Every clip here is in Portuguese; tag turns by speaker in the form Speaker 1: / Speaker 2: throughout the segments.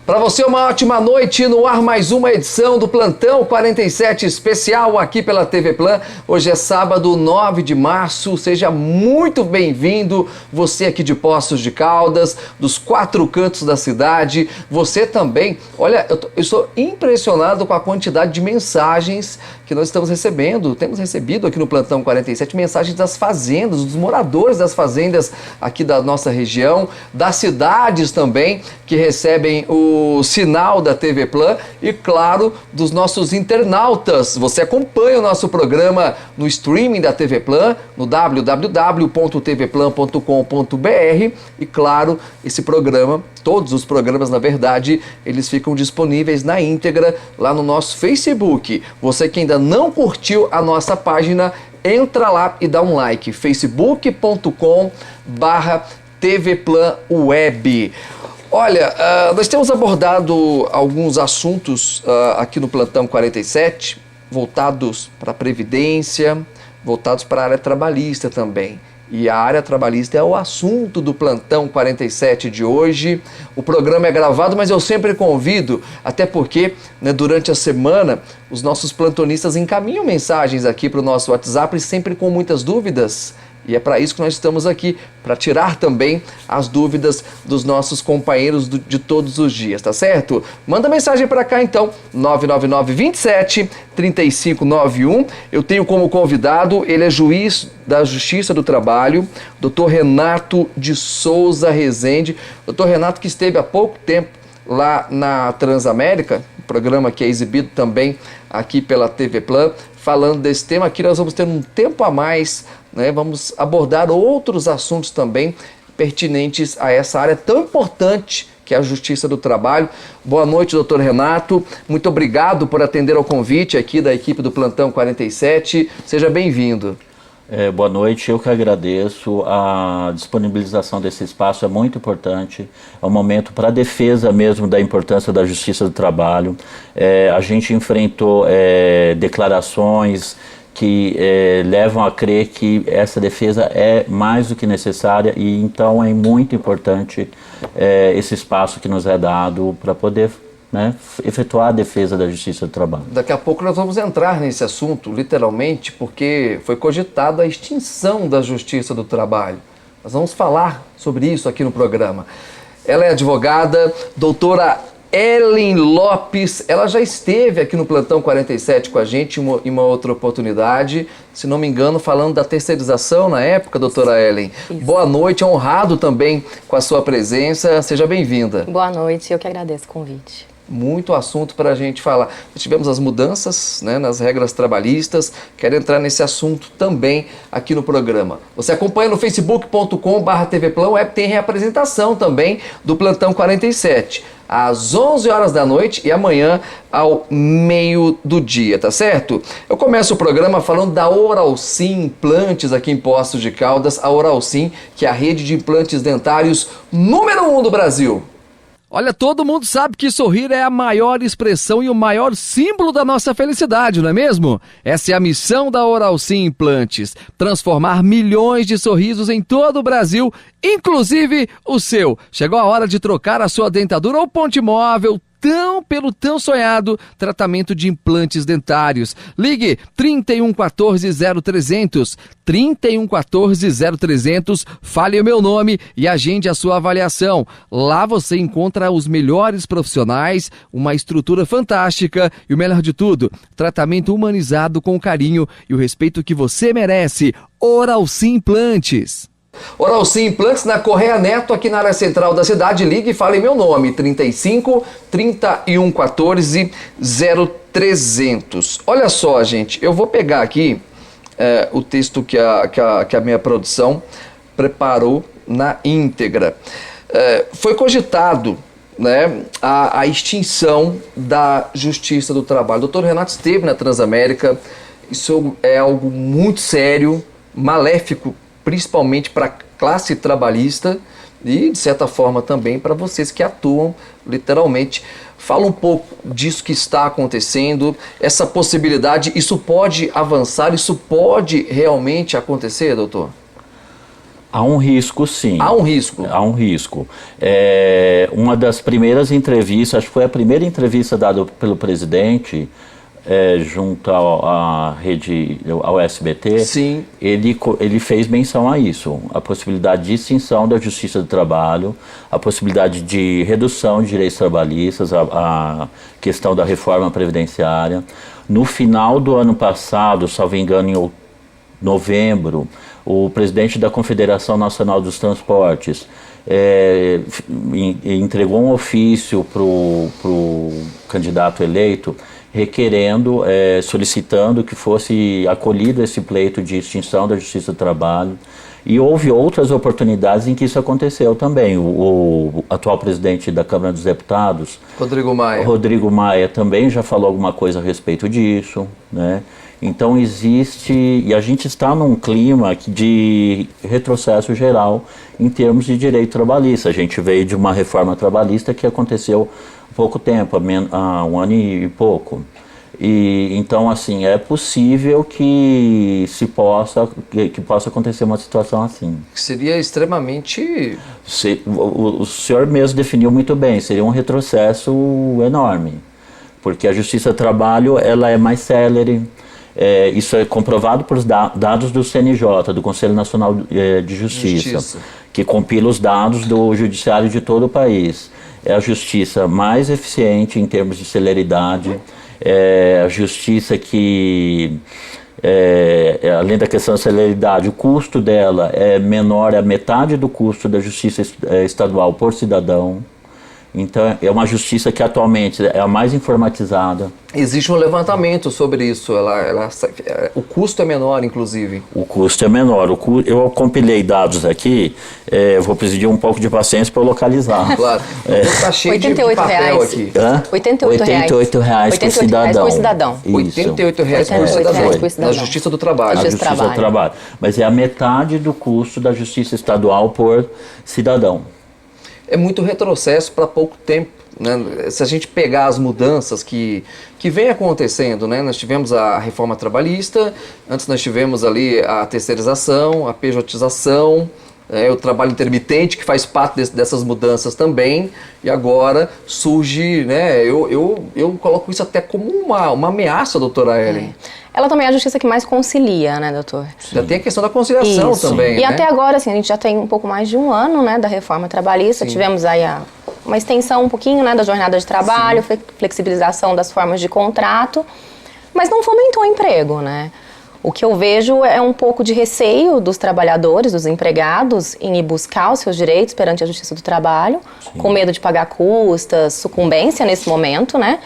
Speaker 1: Para você, uma ótima noite. No ar, mais uma edição do Plantão 47 especial aqui pela TV Plan. Hoje é sábado, 9 de março. Seja muito bem-vindo, você aqui de Poços de Caldas, dos quatro cantos da cidade. Você também. Olha, eu estou impressionado com a quantidade de mensagens que nós estamos recebendo. Temos recebido aqui no Plantão 47 mensagens das fazendas, dos moradores das fazendas aqui da nossa região, das cidades também, que recebem o sinal da TV Plan e, claro, dos nossos internautas. Você acompanha o nosso programa no streaming da TV Plan, no www.tvplan.com.br e, claro, esse programa, todos os programas, na verdade, eles ficam disponíveis na íntegra lá no nosso Facebook. Você que ainda não curtiu a nossa página, entra lá e dá um like, facebook.com/tvplanweb. Olha, nós temos abordado alguns assuntos aqui no Plantão 47, voltados para a Previdência, voltados para a área trabalhista também. E a área trabalhista é o assunto do Plantão 47 de hoje. O programa é gravado, mas eu sempre convido, até porque, né, durante a semana, os nossos plantonistas encaminham mensagens aqui para o nosso WhatsApp, sempre com muitas dúvidas. E é para isso que nós estamos aqui, para tirar também as dúvidas dos nossos companheiros de todos os dias, tá certo? Manda mensagem para cá então, 999-27-3591. Eu tenho como convidado, ele é juiz da Justiça do Trabalho, Dr. Renato de Souza Rezende. Dr. Renato, que esteve há pouco tempo lá na Transamérica, programa que é exibido também aqui pela TV Plan, falando desse tema. Aqui nós vamos ter um tempo a mais, né? Vamos abordar outros assuntos também pertinentes a essa área tão importante que é a Justiça do Trabalho. Boa noite, doutor Renato. Muito obrigado por atender ao convite aqui da equipe do Plantão 47. Seja bem-vindo.
Speaker 2: Boa noite, eu que agradeço. A disponibilização desse espaço é muito importante, é um momento para a defesa mesmo da importância da Justiça do Trabalho. A gente enfrentou declarações que levam a crer que essa defesa é mais do que necessária e então é muito importante esse espaço que nos é dado para poder, né, efetuar a defesa da Justiça do Trabalho.
Speaker 1: Daqui a pouco nós vamos entrar nesse assunto, literalmente, porque foi cogitada a extinção da Justiça do Trabalho. Nós vamos falar sobre isso aqui no programa. Ela é advogada, doutora Ellen Lopes. Ela já esteve aqui no Plantão 47 com a gente em uma outra oportunidade, se não me engano, falando da terceirização na época, doutora Ellen. Isso. Boa noite, honrado também com a sua presença. Seja bem-vinda.
Speaker 3: Boa noite, eu que agradeço o convite.
Speaker 1: Muito assunto para a gente falar. Tivemos as mudanças, né, nas regras trabalhistas. Quero entrar nesse assunto também aqui no programa. Você acompanha no facebook.com/tvplanweb, tem reapresentação também do Plantão 47, às 11 horas da noite e amanhã ao meio do dia, tá certo? Eu começo o programa falando da Oralsim Implantes aqui em Poços de Caldas. A Oralsim, que é a rede de implantes dentários número 1 do Brasil.
Speaker 4: Olha, todo mundo sabe que sorrir é a maior expressão e o maior símbolo da nossa felicidade, não é mesmo? Essa é a missão da Oralsim Implantes, transformar milhões de sorrisos em todo o Brasil, inclusive o seu. Chegou a hora de trocar a sua dentadura ou ponte móvel, pelo tão sonhado tratamento de implantes dentários. Ligue 3114-0300, 3114-0300, fale o meu nome e agende a sua avaliação. Lá você encontra os melhores profissionais, uma estrutura fantástica e o melhor de tudo, tratamento humanizado com carinho e o respeito que você merece. Oralsim Implantes.
Speaker 1: Oralsim Implantes na Correia Neto, aqui na área central da cidade. Ligue e fale meu nome, 35 3114 0300. Olha só, gente, eu vou pegar aqui o texto que a minha produção preparou na íntegra. Foi cogitado, né, a extinção da Justiça do Trabalho. O doutor Renato esteve na Transamérica. Isso é algo muito sério, maléfico, principalmente para a classe trabalhista e, de certa forma, também para vocês que atuam literalmente. Fala um pouco disso que está acontecendo, essa possibilidade, isso pode avançar, isso pode realmente acontecer, doutor?
Speaker 2: Há um risco, sim.
Speaker 1: Há um risco?
Speaker 2: Há um risco. Uma das primeiras entrevistas, acho que foi a primeira entrevista dada pelo presidente, junto à rede, ao SBT,
Speaker 1: sim.
Speaker 2: Ele fez menção a isso, a possibilidade de extinção da Justiça do Trabalho, a possibilidade de redução de direitos trabalhistas, a questão da reforma previdenciária. No final do ano passado, salvo engano, em novembro, o presidente da Confederação Nacional dos Transportes entregou um ofício para o candidato eleito requerendo, solicitando que fosse acolhido esse pleito de extinção da Justiça do Trabalho. E houve outras oportunidades em que isso aconteceu também. O atual presidente da Câmara dos Deputados, Rodrigo Maia, também já falou alguma coisa a respeito disso, né? Então existe, e a gente está num clima de retrocesso geral em termos de direito trabalhista. A gente veio de uma reforma trabalhista que aconteceu há pouco tempo, há um ano e pouco. E então, assim, é possível que possa acontecer uma situação assim.
Speaker 1: Seria extremamente...
Speaker 2: O senhor mesmo definiu muito bem, seria um retrocesso enorme, porque a Justiça do Trabalho ela é mais célere. Isso é comprovado por dados do CNJ, do Conselho Nacional de Justiça, que compila os dados do judiciário de todo o país. É a justiça mais eficiente em termos de celeridade, é a justiça que, além da questão da celeridade, o custo dela é menor, é a metade do custo da justiça estadual por cidadão. Então, é uma justiça que atualmente é a mais informatizada.
Speaker 1: Existe um levantamento sobre isso, o custo é menor, inclusive.
Speaker 2: O custo é menor. Eu compilei dados aqui, vou pedir um pouco de paciência para eu localizar.
Speaker 1: Claro, está cheio de papel aqui.
Speaker 2: R$88 por cidadão.
Speaker 1: R$88 por cidadão, na Justiça do Trabalho.
Speaker 2: Justiça do Trabalho. Mas é a metade do custo da Justiça Estadual por cidadão.
Speaker 1: É muito retrocesso para pouco tempo, né? Se a gente pegar as mudanças que vem acontecendo, né? Nós tivemos a reforma trabalhista, antes nós tivemos ali a terceirização, a pejotização, o trabalho intermitente, que faz parte dessas mudanças também, e agora surge, né? Eu coloco isso até como uma ameaça, doutora Ellen.
Speaker 3: Ela também é a justiça que mais concilia, né, doutor?
Speaker 1: Já tem a questão da conciliação também,
Speaker 3: E
Speaker 1: né?
Speaker 3: até agora, assim, a gente já tem um pouco mais de um ano, né, da reforma trabalhista. Tivemos aí uma extensão um pouquinho, né, da jornada de trabalho, flexibilização das formas de contrato, mas não fomentou emprego, né? O que eu vejo é um pouco de receio dos trabalhadores, dos empregados, em ir buscar os seus direitos perante a Justiça do Trabalho, com medo de pagar custas, sucumbência nesse momento, né?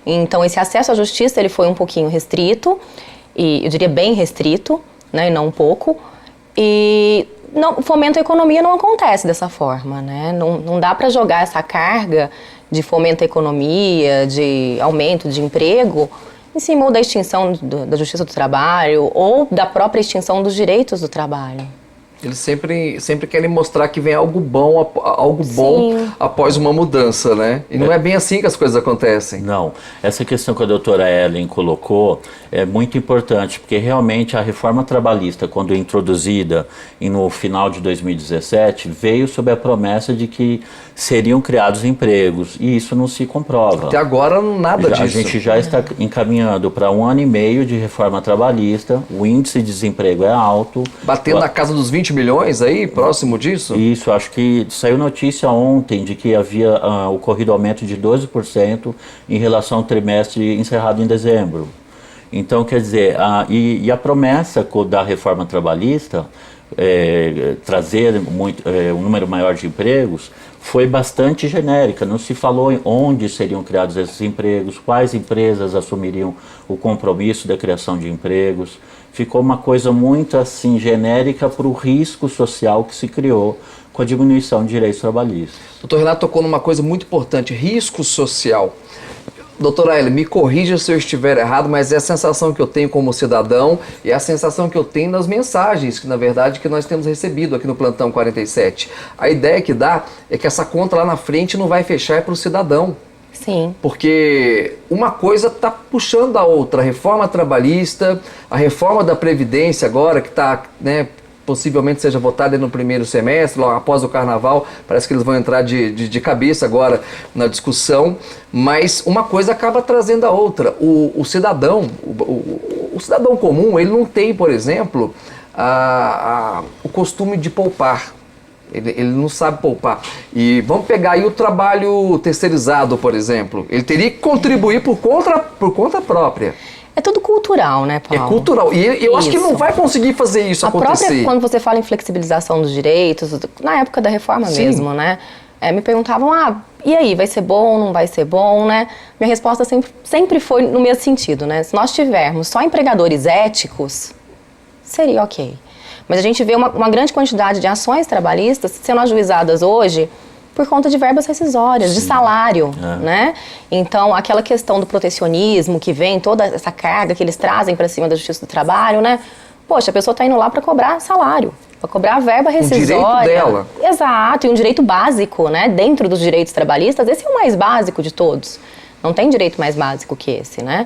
Speaker 3: Então, esse acesso à justiça, ele foi um pouquinho restrito, e eu diria bem restrito, né, e não um pouco, e o fomento à economia não acontece dessa forma, né? Não dá para jogar essa carga de fomento à economia, de aumento de emprego, em cima ou da extinção da Justiça do Trabalho, ou da própria extinção dos direitos do trabalho.
Speaker 1: Eles sempre querem mostrar que vem algo bom após uma mudança, né? E não é bem assim que as coisas acontecem.
Speaker 2: Não. Essa questão que a doutora Ellen colocou é muito importante, porque realmente a reforma trabalhista, quando introduzida no final de 2017, veio sob a promessa de que seriam criados empregos, e isso não se comprova.
Speaker 1: Até agora, nada disso.
Speaker 2: A gente já está encaminhando para 1 ano e meio de reforma trabalhista, o índice de desemprego é alto.
Speaker 1: Batendo na casa dos 20 milhões aí, próximo disso?
Speaker 2: Isso, acho que saiu notícia ontem de que havia ocorrido aumento de 12% em relação ao trimestre encerrado em dezembro. Então, quer dizer, a promessa da reforma trabalhista, trazer um número maior de empregos, foi bastante genérica. Não se falou onde seriam criados esses empregos, quais empresas assumiriam o compromisso da criação de empregos. Ficou uma coisa muito assim genérica para o risco social que se criou com a diminuição de direitos trabalhistas.
Speaker 1: Doutor Renato tocou numa coisa muito importante, risco social. Doutora Ellen, me corrija se eu estiver errado, mas é a sensação que eu tenho como cidadão e é a sensação que eu tenho nas mensagens, que na verdade que nós temos recebido aqui no Plantão 47. A ideia que dá é que essa conta lá na frente não vai fechar para o cidadão.
Speaker 3: Sim.
Speaker 1: Porque uma coisa está puxando a outra, a reforma trabalhista, a reforma da Previdência agora, que está, né, possivelmente seja votada no primeiro semestre, logo após o carnaval. Parece que eles vão entrar de cabeça agora na discussão, mas uma coisa acaba trazendo a outra. O cidadão, o cidadão comum, ele não tem, por exemplo, o costume de poupar. Ele não sabe poupar. E vamos pegar aí o trabalho terceirizado, por exemplo. Ele teria que contribuir por conta própria.
Speaker 3: É tudo cultural, né, Paulo?
Speaker 1: É cultural. E eu acho que não vai conseguir fazer isso acontecer.
Speaker 3: Própria, quando você fala em flexibilização dos direitos, na época da reforma mesmo, né? Me perguntavam, e aí, vai ser bom, não vai ser bom, né? Minha resposta sempre foi no mesmo sentido, né? Se nós tivermos só empregadores éticos, seria ok. Mas a gente vê uma grande quantidade de ações trabalhistas sendo ajuizadas hoje por conta de verbas rescisórias, de salário, né? Então, aquela questão do protecionismo que vem, toda essa carga que eles trazem para cima da Justiça do Trabalho, né? Poxa, a pessoa está indo lá para cobrar salário, para cobrar a verba rescisória.
Speaker 1: O direito dela.
Speaker 3: Exato, e um direito básico, né? Dentro dos direitos trabalhistas, esse é o mais básico de todos. Não tem direito mais básico que esse, né?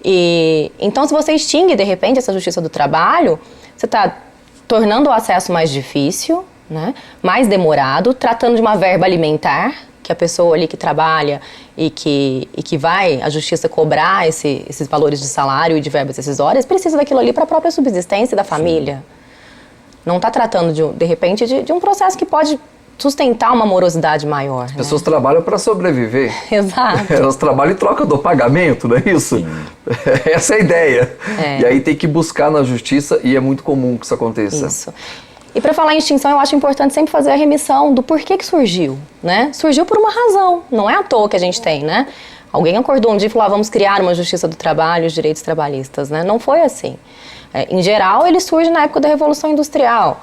Speaker 3: E então, se você extingue, de repente, essa Justiça do Trabalho, você está tornando o acesso mais difícil, né? Mais demorado, tratando de uma verba alimentar, que a pessoa ali que trabalha e que vai à justiça cobrar esses valores de salário e de verbas rescisórias, precisa daquilo ali para a própria subsistência da família. Não está tratando, de repente, de um processo que pode sustentar uma morosidade maior.
Speaker 1: As pessoas trabalham para sobreviver.
Speaker 3: Exato.
Speaker 1: Elas trabalham em troca do pagamento, não é isso? Sim. Essa é a ideia. E aí tem que buscar na justiça e é muito comum que isso aconteça.
Speaker 3: Isso. E para falar em extinção, eu acho importante sempre fazer a remissão do porquê que surgiu, né? Surgiu por uma razão, não é à toa que a gente tem, né? Alguém acordou um dia e falou, vamos criar uma Justiça do Trabalho e os direitos trabalhistas, né? Não foi assim. Em geral, ele surge na época da Revolução Industrial.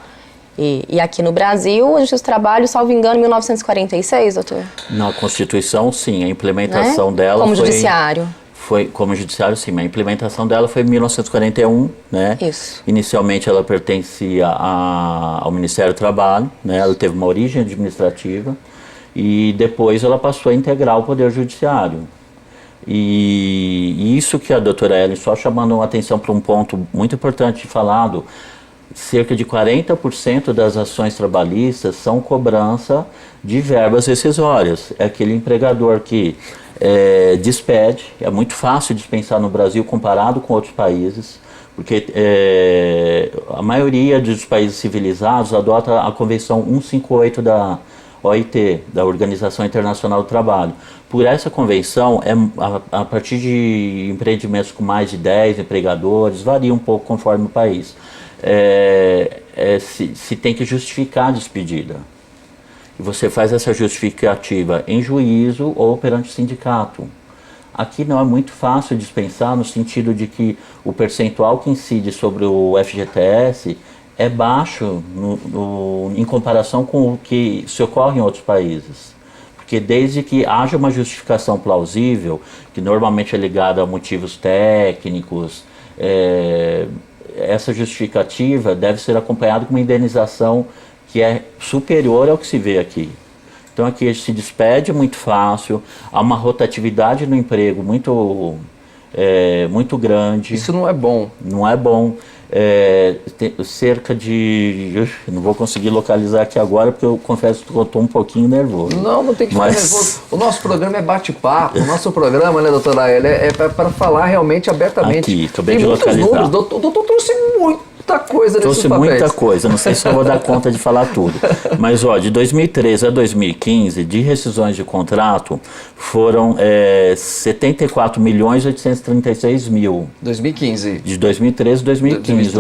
Speaker 3: E aqui no Brasil, a Justiça do Trabalho, salvo engano, em 1946, doutor?
Speaker 2: Na Constituição, sim. A implementação dela
Speaker 3: como judiciário.
Speaker 2: Foi como judiciário, sim. A implementação dela foi em 1941, né?
Speaker 3: Isso.
Speaker 2: Inicialmente ela pertencia ao Ministério do Trabalho, né? Ela teve uma origem administrativa e depois ela passou a integrar o Poder Judiciário. E isso que a doutora Ellen só chamando a atenção para um ponto muito importante falado, cerca de 40% das ações trabalhistas são cobrança de verbas rescisórias. É aquele empregador que despede, é muito fácil dispensar no Brasil comparado com outros países, porque a maioria dos países civilizados adota a Convenção 158 da OIT, da Organização Internacional do Trabalho. Por essa convenção, a partir de empreendimentos com mais de 10 empregadores, varia um pouco conforme o país, se tem que justificar a despedida. E você faz essa justificativa em juízo ou perante o sindicato. Aqui não é muito fácil dispensar no sentido de que o percentual que incide sobre o FGTS é baixo em comparação com o que se ocorre em outros países. Porque desde que haja uma justificação plausível, que normalmente é ligada a motivos técnicos, essa justificativa deve ser acompanhada com uma indenização que é superior ao que se vê aqui. Então aqui se despede muito fácil, há uma rotatividade no emprego muito grande.
Speaker 1: Isso não é bom.
Speaker 2: Não é bom. Cerca de... não vou conseguir localizar aqui agora, porque eu confesso que eu estou um pouquinho nervoso.
Speaker 1: Não tem que ficar nervoso. O nosso programa é bate-papo. O nosso programa, né, doutora Ellen, é para falar realmente abertamente.
Speaker 2: Aqui, acabei de localizar.
Speaker 1: O doutor trouxe muita coisa nesses papéis.
Speaker 2: Trouxe muita coisa, não sei se eu vou dar conta de falar tudo. Mas, de 2013 a 2015, de rescisões de contrato, foram 74.836.000.
Speaker 1: 2015.
Speaker 2: De 2013 a 2015,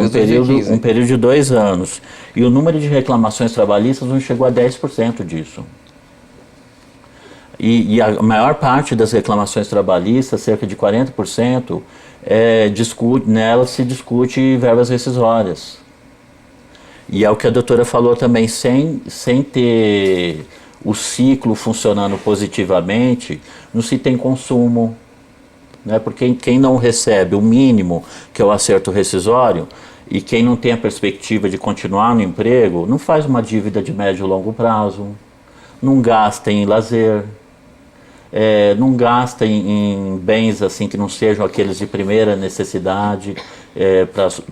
Speaker 2: um período de 2 anos. E o número de reclamações trabalhistas não chegou a 10% disso. E a maior parte das reclamações trabalhistas, cerca de 40%, nela se discute verbas rescisórias. E é o que a doutora falou também, sem ter o ciclo funcionando positivamente, não se tem consumo, né? Porque quem não recebe o mínimo, que é o acerto rescisório, e quem não tem a perspectiva de continuar no emprego, não faz uma dívida de médio e longo prazo, não gasta em lazer, não gasta em bens assim que não sejam aqueles de primeira necessidade,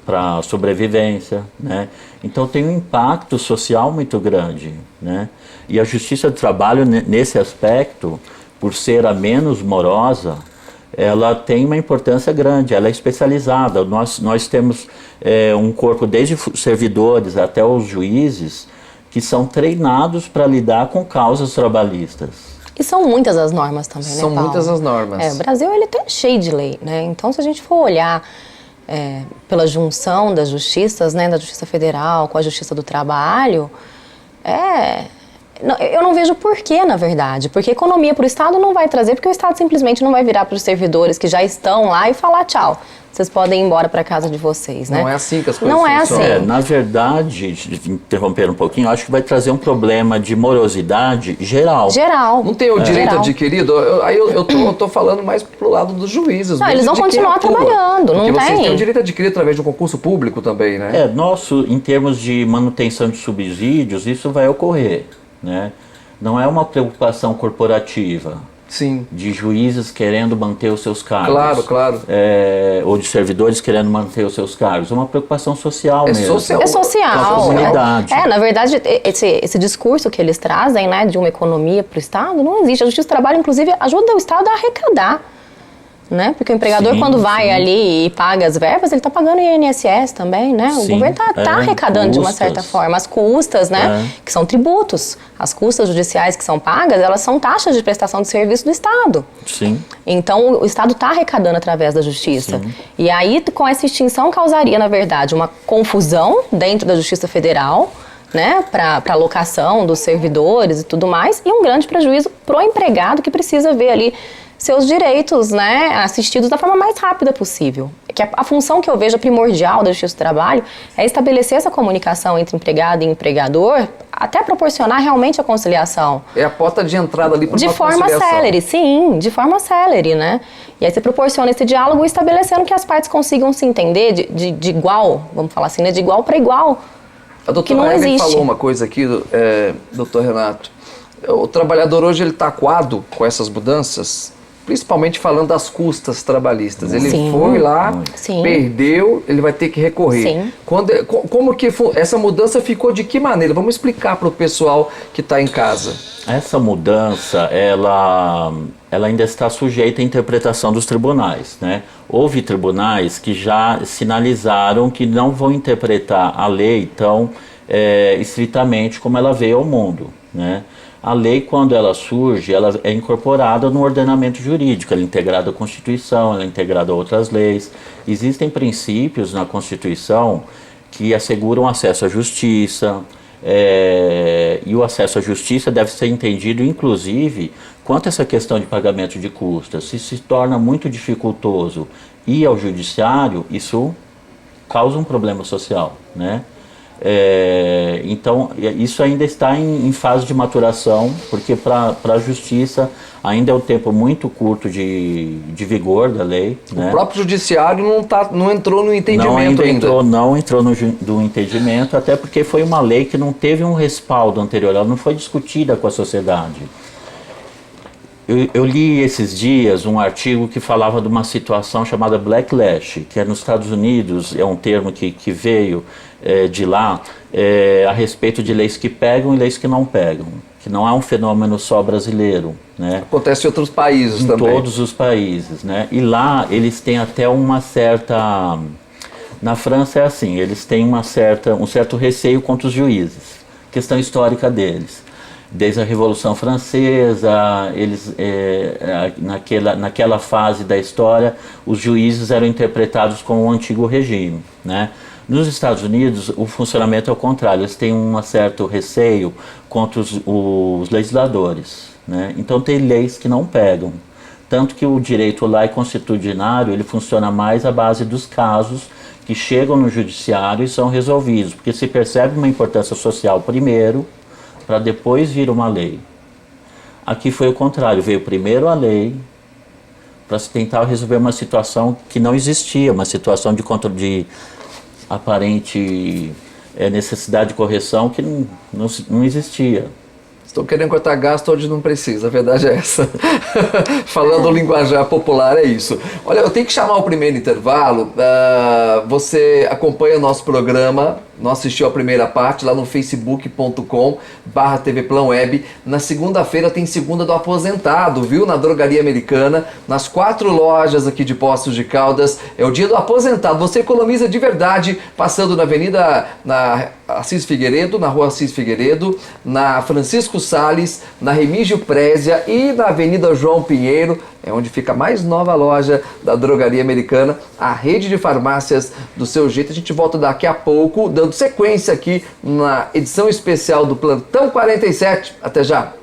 Speaker 2: para a sobrevivência, né? Então tem um impacto social muito grande, né? E a Justiça do Trabalho, nesse aspecto, por ser a menos morosa, ela tem uma importância grande, ela é especializada. Nós temos um corpo, desde servidores até os juízes, que são treinados para lidar com causas trabalhistas.
Speaker 3: E são muitas as normas também, né,
Speaker 1: São
Speaker 3: Paulo?
Speaker 1: muitas as normas.
Speaker 3: O Brasil ele tá cheio de lei, né? Então, se a gente for olhar pela junção das justiças, né, da Justiça Federal com a Justiça do Trabalho, eu não vejo porquê, na verdade. Porque economia para o Estado não vai trazer, porque o Estado simplesmente não vai virar para os servidores que já estão lá e falar tchau. Vocês podem ir embora para casa de vocês, né?
Speaker 1: Não é assim que as coisas
Speaker 3: Não é
Speaker 1: funcionam.
Speaker 3: assim.
Speaker 2: Na verdade, interromper um pouquinho, eu acho que vai trazer um problema de morosidade geral.
Speaker 3: Geral.
Speaker 1: Não tem o direito
Speaker 3: Geral.
Speaker 1: adquirido? Eu tô falando mais pro lado dos juízes.
Speaker 3: Não,
Speaker 1: mesmo,
Speaker 3: eles vão
Speaker 1: de quem
Speaker 3: continuar
Speaker 1: atua.
Speaker 3: trabalhando,
Speaker 1: Porque
Speaker 3: não
Speaker 1: vocês
Speaker 3: tem.
Speaker 1: têm o direito adquirido através de um concurso público também, né?
Speaker 2: Nosso, em termos de manutenção de subsídios, isso vai ocorrer, né? Não é uma preocupação corporativa.
Speaker 1: Sim.
Speaker 2: De juízes querendo manter os seus cargos.
Speaker 1: Claro, claro.
Speaker 2: Ou de servidores querendo manter os seus cargos. É uma preocupação social mesmo.
Speaker 1: Social.
Speaker 3: É social.
Speaker 2: Com a comunidade.
Speaker 3: Na verdade, esse discurso que eles trazem, né, de uma economia para o Estado, não existe. A Justiça do Trabalho, inclusive, ajuda o Estado a arrecadar. Né? Porque o empregador,
Speaker 2: Sim,
Speaker 3: quando vai
Speaker 2: sim.
Speaker 3: ali e paga as verbas, ele está pagando INSS também, né? O
Speaker 2: Sim,
Speaker 3: governo está arrecadando de uma
Speaker 2: custas.
Speaker 3: certa forma. As custas, né? Que são tributos. As custas judiciais que são pagas, elas são taxas de prestação de serviço do Estado.
Speaker 2: Sim.
Speaker 3: Então, o Estado está arrecadando através da Justiça.
Speaker 2: Sim.
Speaker 3: E aí, com essa extinção, causaria, na verdade, uma confusão dentro da Justiça Federal, né, para alocação dos servidores e tudo mais, e um grande prejuízo pro empregado que precisa ver ali seus direitos, né, assistidos da forma mais rápida possível. Que a função que eu vejo primordial da Justiça do Trabalho é estabelecer essa comunicação entre empregado e empregador, até proporcionar realmente a conciliação.
Speaker 1: É a porta de entrada ali para
Speaker 3: De forma célere, sim, de forma célere, né? E aí você proporciona esse diálogo estabelecendo que as partes consigam se entender de igual, vamos falar assim, né, de igual para igual.
Speaker 1: A doutora
Speaker 3: não
Speaker 1: Helen
Speaker 3: existe.
Speaker 1: falou uma coisa aqui, doutor Renato. O trabalhador hoje ele está acuado com essas mudanças, principalmente falando das custas trabalhistas. Ele
Speaker 3: Sim.
Speaker 1: foi lá,
Speaker 3: Sim.
Speaker 1: perdeu, ele vai ter que recorrer.
Speaker 3: Sim.
Speaker 1: Como que essa mudança ficou de que maneira? Vamos explicar para o pessoal que está em casa.
Speaker 2: Essa mudança, ela ainda está sujeita à interpretação dos tribunais, né? Houve tribunais que já sinalizaram que não vão interpretar a lei tão estritamente como ela veio ao mundo, né? A lei, quando ela surge, ela é incorporada no ordenamento jurídico, ela é integrada à Constituição, ela é integrada a outras leis. Existem princípios na Constituição que asseguram acesso à justiça, e o acesso à justiça deve ser entendido, inclusive, quanto a essa questão de pagamento de custas. Se torna muito dificultoso ir ao judiciário, isso causa um problema social, né? Então, isso ainda está em fase de maturação, porque para a justiça ainda é um tempo muito curto de vigor da lei.
Speaker 1: O próprio judiciário não entrou no entendimento ainda.
Speaker 2: Não entrou no entendimento, até porque foi uma lei que não teve um respaldo anterior, ela não foi discutida com a sociedade. Eu li esses dias um artigo que falava de uma situação chamada backlash, que nos Estados Unidos, é um termo que veio de lá, a respeito de leis que pegam e leis que não pegam, que não é um fenômeno só brasileiro, né?
Speaker 1: Acontece em outros países também.
Speaker 2: Em todos os países, né? E lá eles têm até uma certa... Na França é assim, eles têm um certo receio contra os juízes, questão histórica deles. Desde a Revolução Francesa, eles, naquela fase da história, os juízes eram interpretados como o antigo regime, né? Nos Estados Unidos, o funcionamento é o contrário, eles têm um certo receio contra os legisladores, né? Então tem leis que não pegam. Tanto que o direito lá constitucionário, ele funciona mais à base dos casos que chegam no judiciário e são resolvidos, porque se percebe uma importância social primeiro, para depois vir uma lei. Aqui foi o contrário, veio primeiro a lei para se tentar resolver uma situação que não existia, uma situação de aparente necessidade de correção que não existia.
Speaker 1: Estou querendo cortar gasto onde não precisa, a verdade é essa. Falando linguajar popular, é isso. Olha, eu tenho que chamar o primeiro intervalo. Você acompanha o nosso programa, não assistiu a primeira parte, lá no facebook.com/tvplanweb. Na segunda-feira tem Segunda do Aposentado, viu? Na Drogaria Americana, nas 4 lojas aqui de Poços de Caldas. É o dia do aposentado. Você economiza de verdade, passando na Avenida Assis Figueiredo, na Rua Assis Figueiredo, na Francisco Sales, na Remígio Prézia e na Avenida João Pinheiro, é onde fica a mais nova loja da Drogaria Americana, a rede de farmácias do seu jeito. A gente volta daqui a pouco, dando sequência aqui na edição especial do Plantão 47. Até já!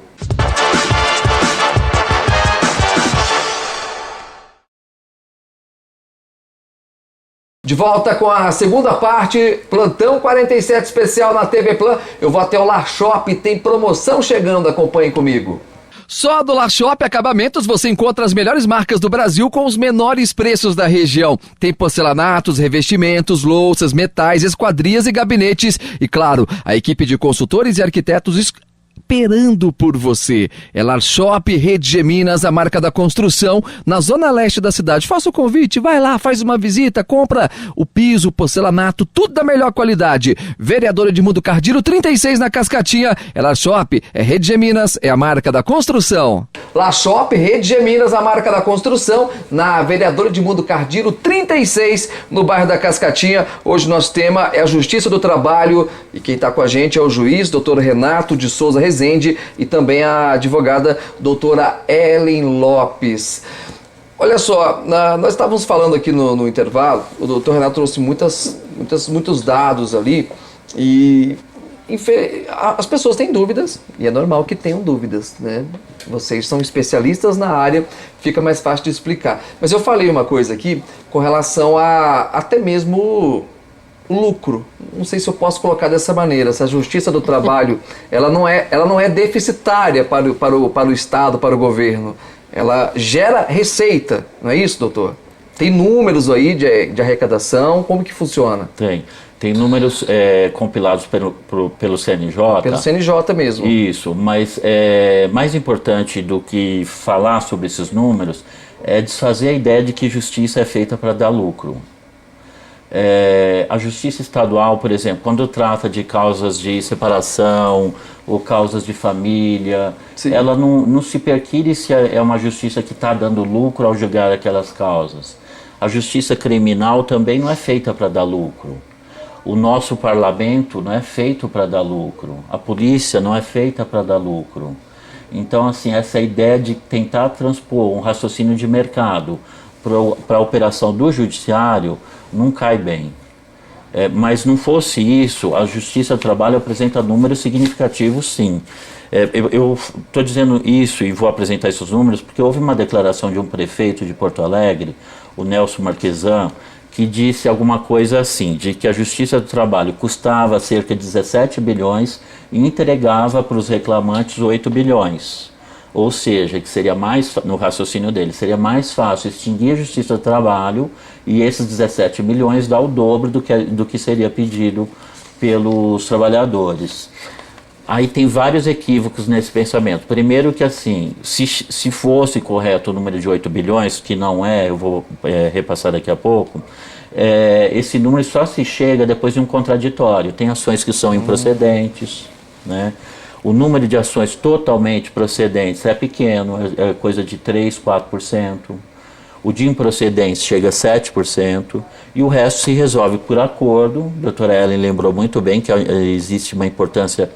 Speaker 1: De volta com a segunda parte, Plantão 47 especial na TV Plan. Eu vou até o Lar Shop, tem promoção chegando, acompanhe comigo.
Speaker 4: Só do Lar Shop Acabamentos você encontra as melhores marcas do Brasil com os menores preços da região. Tem porcelanatos, revestimentos, louças, metais, esquadrias e gabinetes. E claro, a equipe de consultores e arquitetos esperando por você. É Lar Shop, Rede Geminas, a marca da construção, na zona leste da cidade. Faça o convite, vai lá, faz uma visita, compra o piso, o porcelanato, tudo da melhor qualidade. Vereadora Edmundo Cardilo, 36 na Cascatinha. É Lar Shop, é Rede Geminas, é a marca da construção.
Speaker 1: Lar Shop, Rede Geminas, a marca da construção, na Vereadora Edmundo Cardilo, 36, no bairro da Cascatinha. Hoje nosso tema é a Justiça do Trabalho e quem está com a gente é o juiz, doutor Renato de Souza Rezende, e também a advogada doutora Ellen Lopes. Olha só, nós estávamos falando aqui no intervalo, o doutor Renato trouxe muitos dados ali e as pessoas têm dúvidas e é normal que tenham dúvidas, né? Vocês são especialistas na área, fica mais fácil de explicar. Mas eu falei uma coisa aqui com relação a até mesmo lucro. Não sei se eu posso colocar dessa maneira. Essa Justiça do Trabalho, ela não é deficitária para o Estado, para o governo. Ela gera receita, não é isso, doutor? Tem números aí de arrecadação, como que funciona?
Speaker 2: Tem números compilados pelo CNJ.
Speaker 1: Pelo CNJ mesmo.
Speaker 2: Isso, mas mais importante do que falar sobre esses números é desfazer a ideia de que justiça é feita para dar lucro. A justiça estadual, por exemplo, quando trata de causas de separação ou causas de família, sim, ela não se perquire se é uma justiça que está dando lucro ao julgar aquelas causas. A justiça criminal também não é feita para dar lucro. O nosso parlamento não é feito para dar lucro. A polícia não é feita para dar lucro. Então, assim, essa ideia de tentar transpor um raciocínio de mercado para a operação do judiciário não cai bem. Mas não fosse isso, a Justiça do Trabalho apresenta números significativos, sim. Eu estou dizendo isso e vou apresentar esses números porque houve uma declaração de um prefeito de Porto Alegre, o Nelson Marquesan, que disse alguma coisa assim, de que a Justiça do Trabalho custava cerca de 17 bilhões e entregava para os reclamantes 8 bilhões. Ou seja, que seria mais, no raciocínio dele, seria mais fácil extinguir a Justiça do Trabalho e esses 17 milhões dar o dobro do que seria pedido pelos trabalhadores. Aí tem vários equívocos nesse pensamento. Primeiro que assim, se fosse correto o número de 8 bilhões, que não é, eu vou repassar daqui a pouco, esse número só se chega depois de um contraditório. Tem ações que são improcedentes, né? O número de ações totalmente procedentes é pequeno, é coisa de 3%, 4%. O de improcedentes chega a 7%. E o resto se resolve por acordo. A doutora Ellen lembrou muito bem que existe uma importância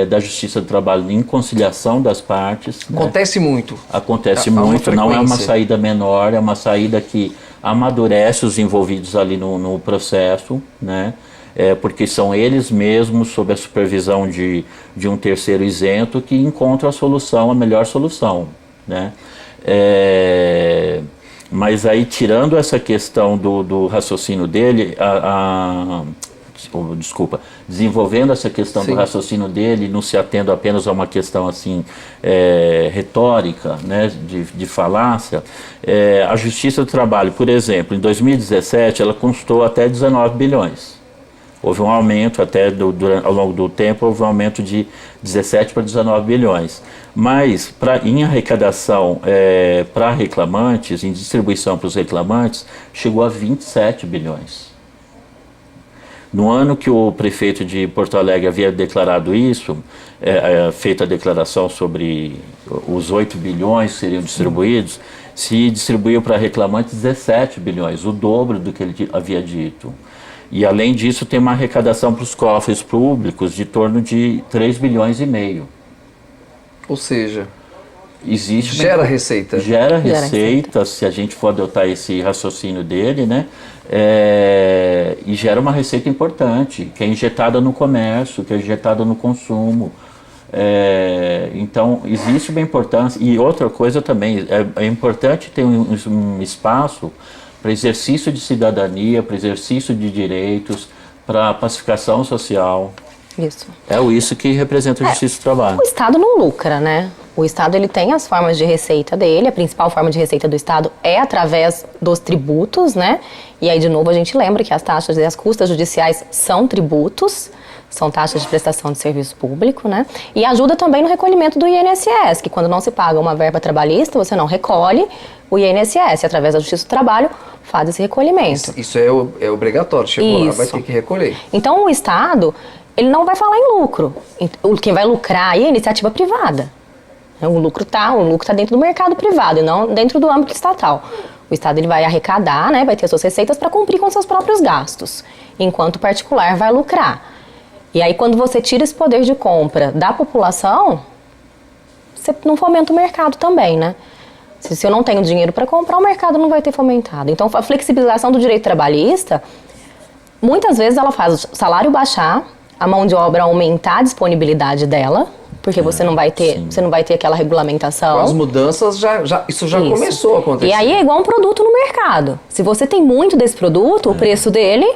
Speaker 2: da Justiça do Trabalho em conciliação das partes.
Speaker 1: Acontece, né? Muito.
Speaker 2: Acontece muito, não é uma saída menor, é uma saída que amadurece os envolvidos ali no processo, né? Porque são eles mesmos, sob a supervisão de um terceiro isento, que encontram a solução, a melhor solução, né? Mas aí, tirando essa questão do raciocínio dele, desenvolvendo essa questão, sim, do raciocínio dele, não se atendo apenas a uma questão assim, retórica, né, de falácia, a Justiça do Trabalho, por exemplo, em 2017, ela custou até 19 bilhões. Houve um aumento até ao longo do tempo, houve um aumento de 17 para 19 bilhões. Mas em arrecadação para reclamantes, em distribuição para os reclamantes, chegou a 27 bilhões. No ano que o prefeito de Porto Alegre havia declarado isso, feita a declaração sobre os 8 bilhões que seriam distribuídos, se distribuiu para reclamantes 17 bilhões, o dobro do que ele havia dito. E além disso tem uma arrecadação para os cofres públicos de torno de 3 bilhões e meio.
Speaker 1: Ou seja,
Speaker 2: existe
Speaker 1: gera receita.
Speaker 2: Gera receita, se a gente for adotar esse raciocínio dele, né? E gera uma receita importante, que é injetada no comércio, que é injetada no consumo. Então, existe uma importância. E outra coisa também, é importante ter um espaço para exercício de cidadania, para exercício de direitos, para pacificação social.
Speaker 3: Isso.
Speaker 2: É isso que representa a justiça do trabalho.
Speaker 3: O Estado não lucra, né? O Estado ele tem as formas de receita dele, a principal forma de receita do Estado é através dos tributos, né? E aí, de novo, a gente lembra que as taxas e as custas judiciais são tributos, são taxas de prestação de serviço público, né? E ajuda também no recolhimento do INSS, que quando não se paga uma verba trabalhista, você não recolhe o INSS, através da Justiça do Trabalho, faz esse recolhimento.
Speaker 1: Isso é obrigatório, chegou lá, vai ter que recolher.
Speaker 3: Então, o Estado, ele não vai falar em lucro. Quem vai lucrar aí é a iniciativa privada. O lucro tá dentro do mercado privado e não dentro do âmbito estatal. O Estado ele vai arrecadar, né, vai ter suas receitas para cumprir com seus próprios gastos, enquanto o particular vai lucrar. E aí, quando você tira esse poder de compra da população, você não fomenta o mercado também, né? Se eu não tenho dinheiro para comprar, o mercado não vai ter fomentado. Então, a flexibilização do direito trabalhista, muitas vezes ela faz o salário baixar, a mão de obra aumentar a disponibilidade dela, porque você não vai ter aquela regulamentação.
Speaker 1: Com as mudanças, isso já começou a acontecer.
Speaker 3: E aí é igual um produto no mercado. Se você tem muito desse produto, o preço dele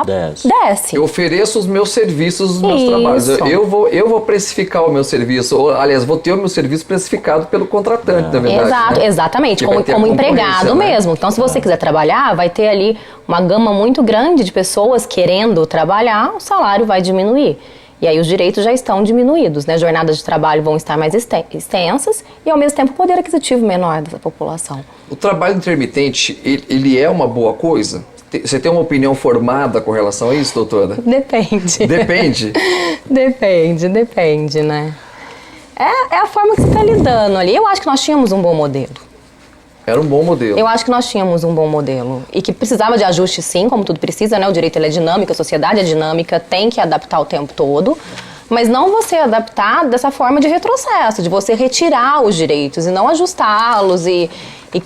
Speaker 3: desce.
Speaker 1: Eu ofereço os meus serviços, os meus trabalhos. Eu vou precificar o meu serviço. Ou, aliás, vou ter o meu serviço precificado pelo contratante, na verdade.
Speaker 3: Exato,
Speaker 1: né?
Speaker 3: exatamente, como empregado mesmo. Então, se você quiser trabalhar, vai ter ali uma gama muito grande de pessoas querendo trabalhar, o salário vai diminuir. E aí os direitos já estão diminuídos, né? Jornadas de trabalho vão estar mais extensas e, ao mesmo tempo, o poder aquisitivo menor da população.
Speaker 1: O trabalho intermitente, ele é uma boa coisa? Você tem uma opinião formada com relação a isso, doutora?
Speaker 3: Depende.
Speaker 1: Depende?
Speaker 3: Depende, né? É a forma que você está lidando ali. Eu acho que nós tínhamos um bom modelo.
Speaker 1: Era um bom modelo.
Speaker 3: Eu acho que nós tínhamos um bom modelo. E que precisava de ajuste, sim, como tudo precisa, né? O direito ele é dinâmico, a sociedade é dinâmica, tem que adaptar o tempo todo. Mas não você adaptar dessa forma de retrocesso, de você retirar os direitos e não ajustá-los e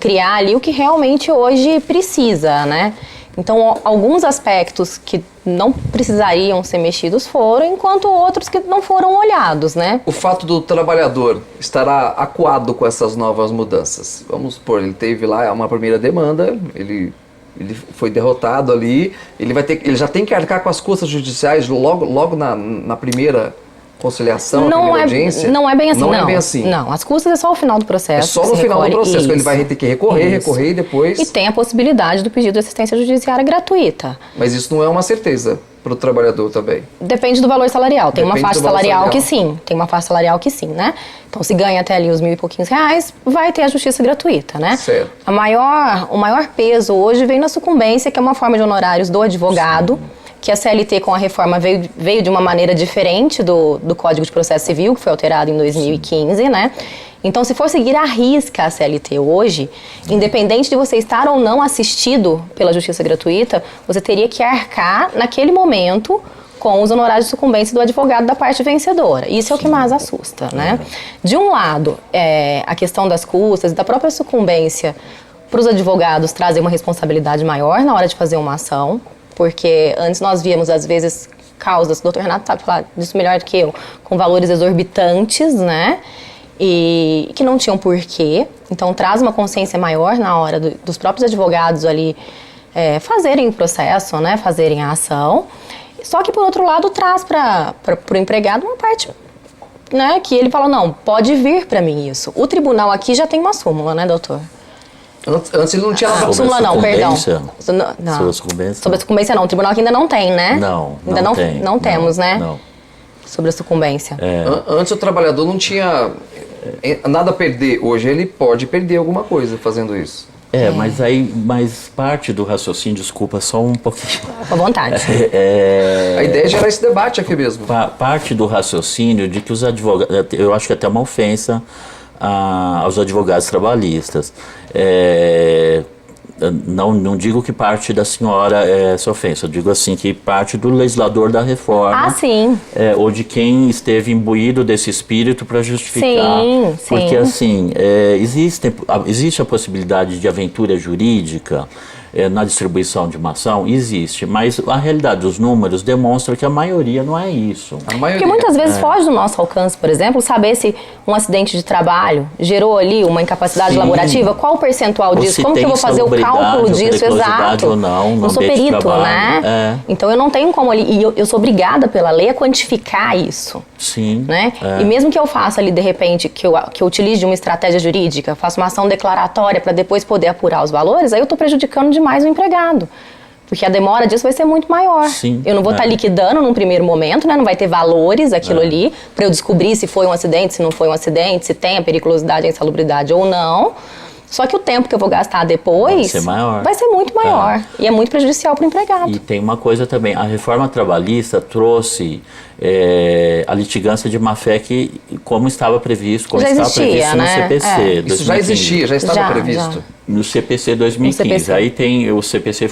Speaker 3: criar ali o que realmente hoje precisa, né? Então, alguns aspectos que não precisariam ser mexidos foram, enquanto outros que não foram olhados, né?
Speaker 1: O fato do trabalhador estar acuado com essas novas mudanças. Vamos supor, ele teve lá uma primeira demanda, ele foi derrotado ali, ele já tem que arcar com as custas judiciais logo na primeira conciliação, na primeira audiência?
Speaker 3: Não é bem assim,
Speaker 1: não. É bem assim.
Speaker 3: Não, as custas é só o final do processo.
Speaker 1: É só no final do processo, ele vai ter que recorrer e depois...
Speaker 3: E tem a possibilidade do pedido de assistência judiciária gratuita.
Speaker 1: Mas isso não é uma certeza para o trabalhador também?
Speaker 3: Depende do valor salarial. Tem uma faixa salarial que sim. Tem uma faixa salarial que sim, né? Então, se ganha até ali os R$1.000 e pouquinhos, vai ter a justiça gratuita, né?
Speaker 1: Certo.
Speaker 3: O maior peso hoje vem na sucumbência, que é uma forma de honorários do advogado, que a CLT com a reforma veio de uma maneira diferente do Código de Processo Civil, que foi alterado em 2015, né? Então, se for seguir à risca a CLT hoje, independente de você estar ou não assistido pela justiça gratuita, você teria que arcar naquele momento com os honorários de sucumbência do advogado da parte vencedora. Isso é o que mais assusta, né? De um lado, a questão das custas e da própria sucumbência para os advogados trazem uma responsabilidade maior na hora de fazer uma ação, porque antes nós víamos, às vezes, causas, o doutor Renato sabe falar disso melhor do que eu, com valores exorbitantes, né? E que não tinham porquê. Então, traz uma consciência maior na hora dos próprios advogados ali fazerem o processo, né? Fazerem a ação. Só que, por outro lado, traz para o empregado uma parte, né? Que ele fala, não, pode vir para mim isso. O tribunal aqui já tem uma súmula, né, doutor?
Speaker 1: Antes ele não tinha nada.
Speaker 3: Súmula não, perdão.
Speaker 2: Sobre a sucumbência?
Speaker 3: Sobre a sucumbência não. O tribunal aqui ainda não tem, né?
Speaker 2: Ainda
Speaker 3: não
Speaker 2: tem.
Speaker 3: Não temos, né?
Speaker 2: Não.
Speaker 3: Sobre a sucumbência.
Speaker 1: Antes o trabalhador não tinha nada a perder. Hoje ele pode perder alguma coisa fazendo isso.
Speaker 2: Mas parte do raciocínio, desculpa, só um pouquinho.
Speaker 3: Com vontade.
Speaker 1: A ideia é gerar esse debate aqui mesmo.
Speaker 2: Parte do raciocínio de que os advogados, eu acho que até uma ofensa aos advogados trabalhistas. Não digo que parte da senhora é essa ofensa, eu digo assim que parte do legislador da reforma.
Speaker 3: Sim.
Speaker 2: Ou de quem esteve imbuído desse espírito para justificar.
Speaker 3: Sim.
Speaker 2: Porque assim, existe a possibilidade de aventura jurídica na distribuição de uma ação? Existe, mas a realidade dos números demonstra que a maioria não é isso.
Speaker 3: Porque muitas vezes foge do nosso alcance, por exemplo, saber se um acidente de trabalho gerou ali uma incapacidade laborativa, qual o percentual disso? Como que eu vou fazer o cálculo disso? Exato.
Speaker 2: Ou não
Speaker 3: sou perito, né? Então eu não tenho como ali, e eu sou obrigada pela lei a quantificar isso.
Speaker 2: Sim.
Speaker 3: Né? E mesmo que eu faça ali, de repente, que eu utilize uma estratégia jurídica, faça uma ação declaratória para depois poder apurar os valores, aí eu estou prejudicando demais o empregado. Porque a demora disso vai ser muito maior.
Speaker 2: Sim,
Speaker 3: eu não vou estar liquidando num primeiro momento, né? Não vai ter valores aquilo ali para eu descobrir se foi um acidente, se não foi um acidente, se tem a periculosidade, a insalubridade ou não. Só que o tempo que eu vou gastar depois vai ser muito maior. E é muito prejudicial para o empregado.
Speaker 2: E tem uma coisa também, a reforma trabalhista trouxe a litigância de má-fé que, como estava previsto,
Speaker 3: já
Speaker 2: estava
Speaker 3: existia,
Speaker 2: previsto
Speaker 3: né?
Speaker 2: no CPC.
Speaker 1: Isso já existia, já estava previsto.
Speaker 2: No CPC 2015. No CPC. Aí tem, o CPC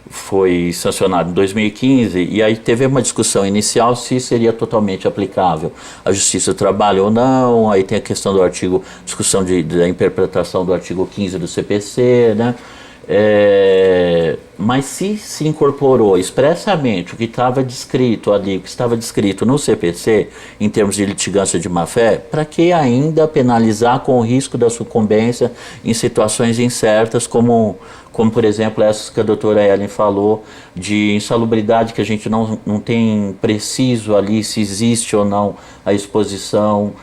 Speaker 2: foi sancionado em 2015 e aí teve uma discussão inicial se seria totalmente aplicável à Justiça do Trabalho ou não. Aí tem a questão do artigo, discussão da interpretação do artigo 15 do CPC, né? Mas se incorporou expressamente o que estava descrito ali, o que estava descrito no CPC, em termos de litigância de má-fé, para que ainda penalizar com o risco da sucumbência em situações incertas, como por exemplo essas que a doutora Ellen falou, de insalubridade, que a gente não tem preciso ali se existe ou não a exposição,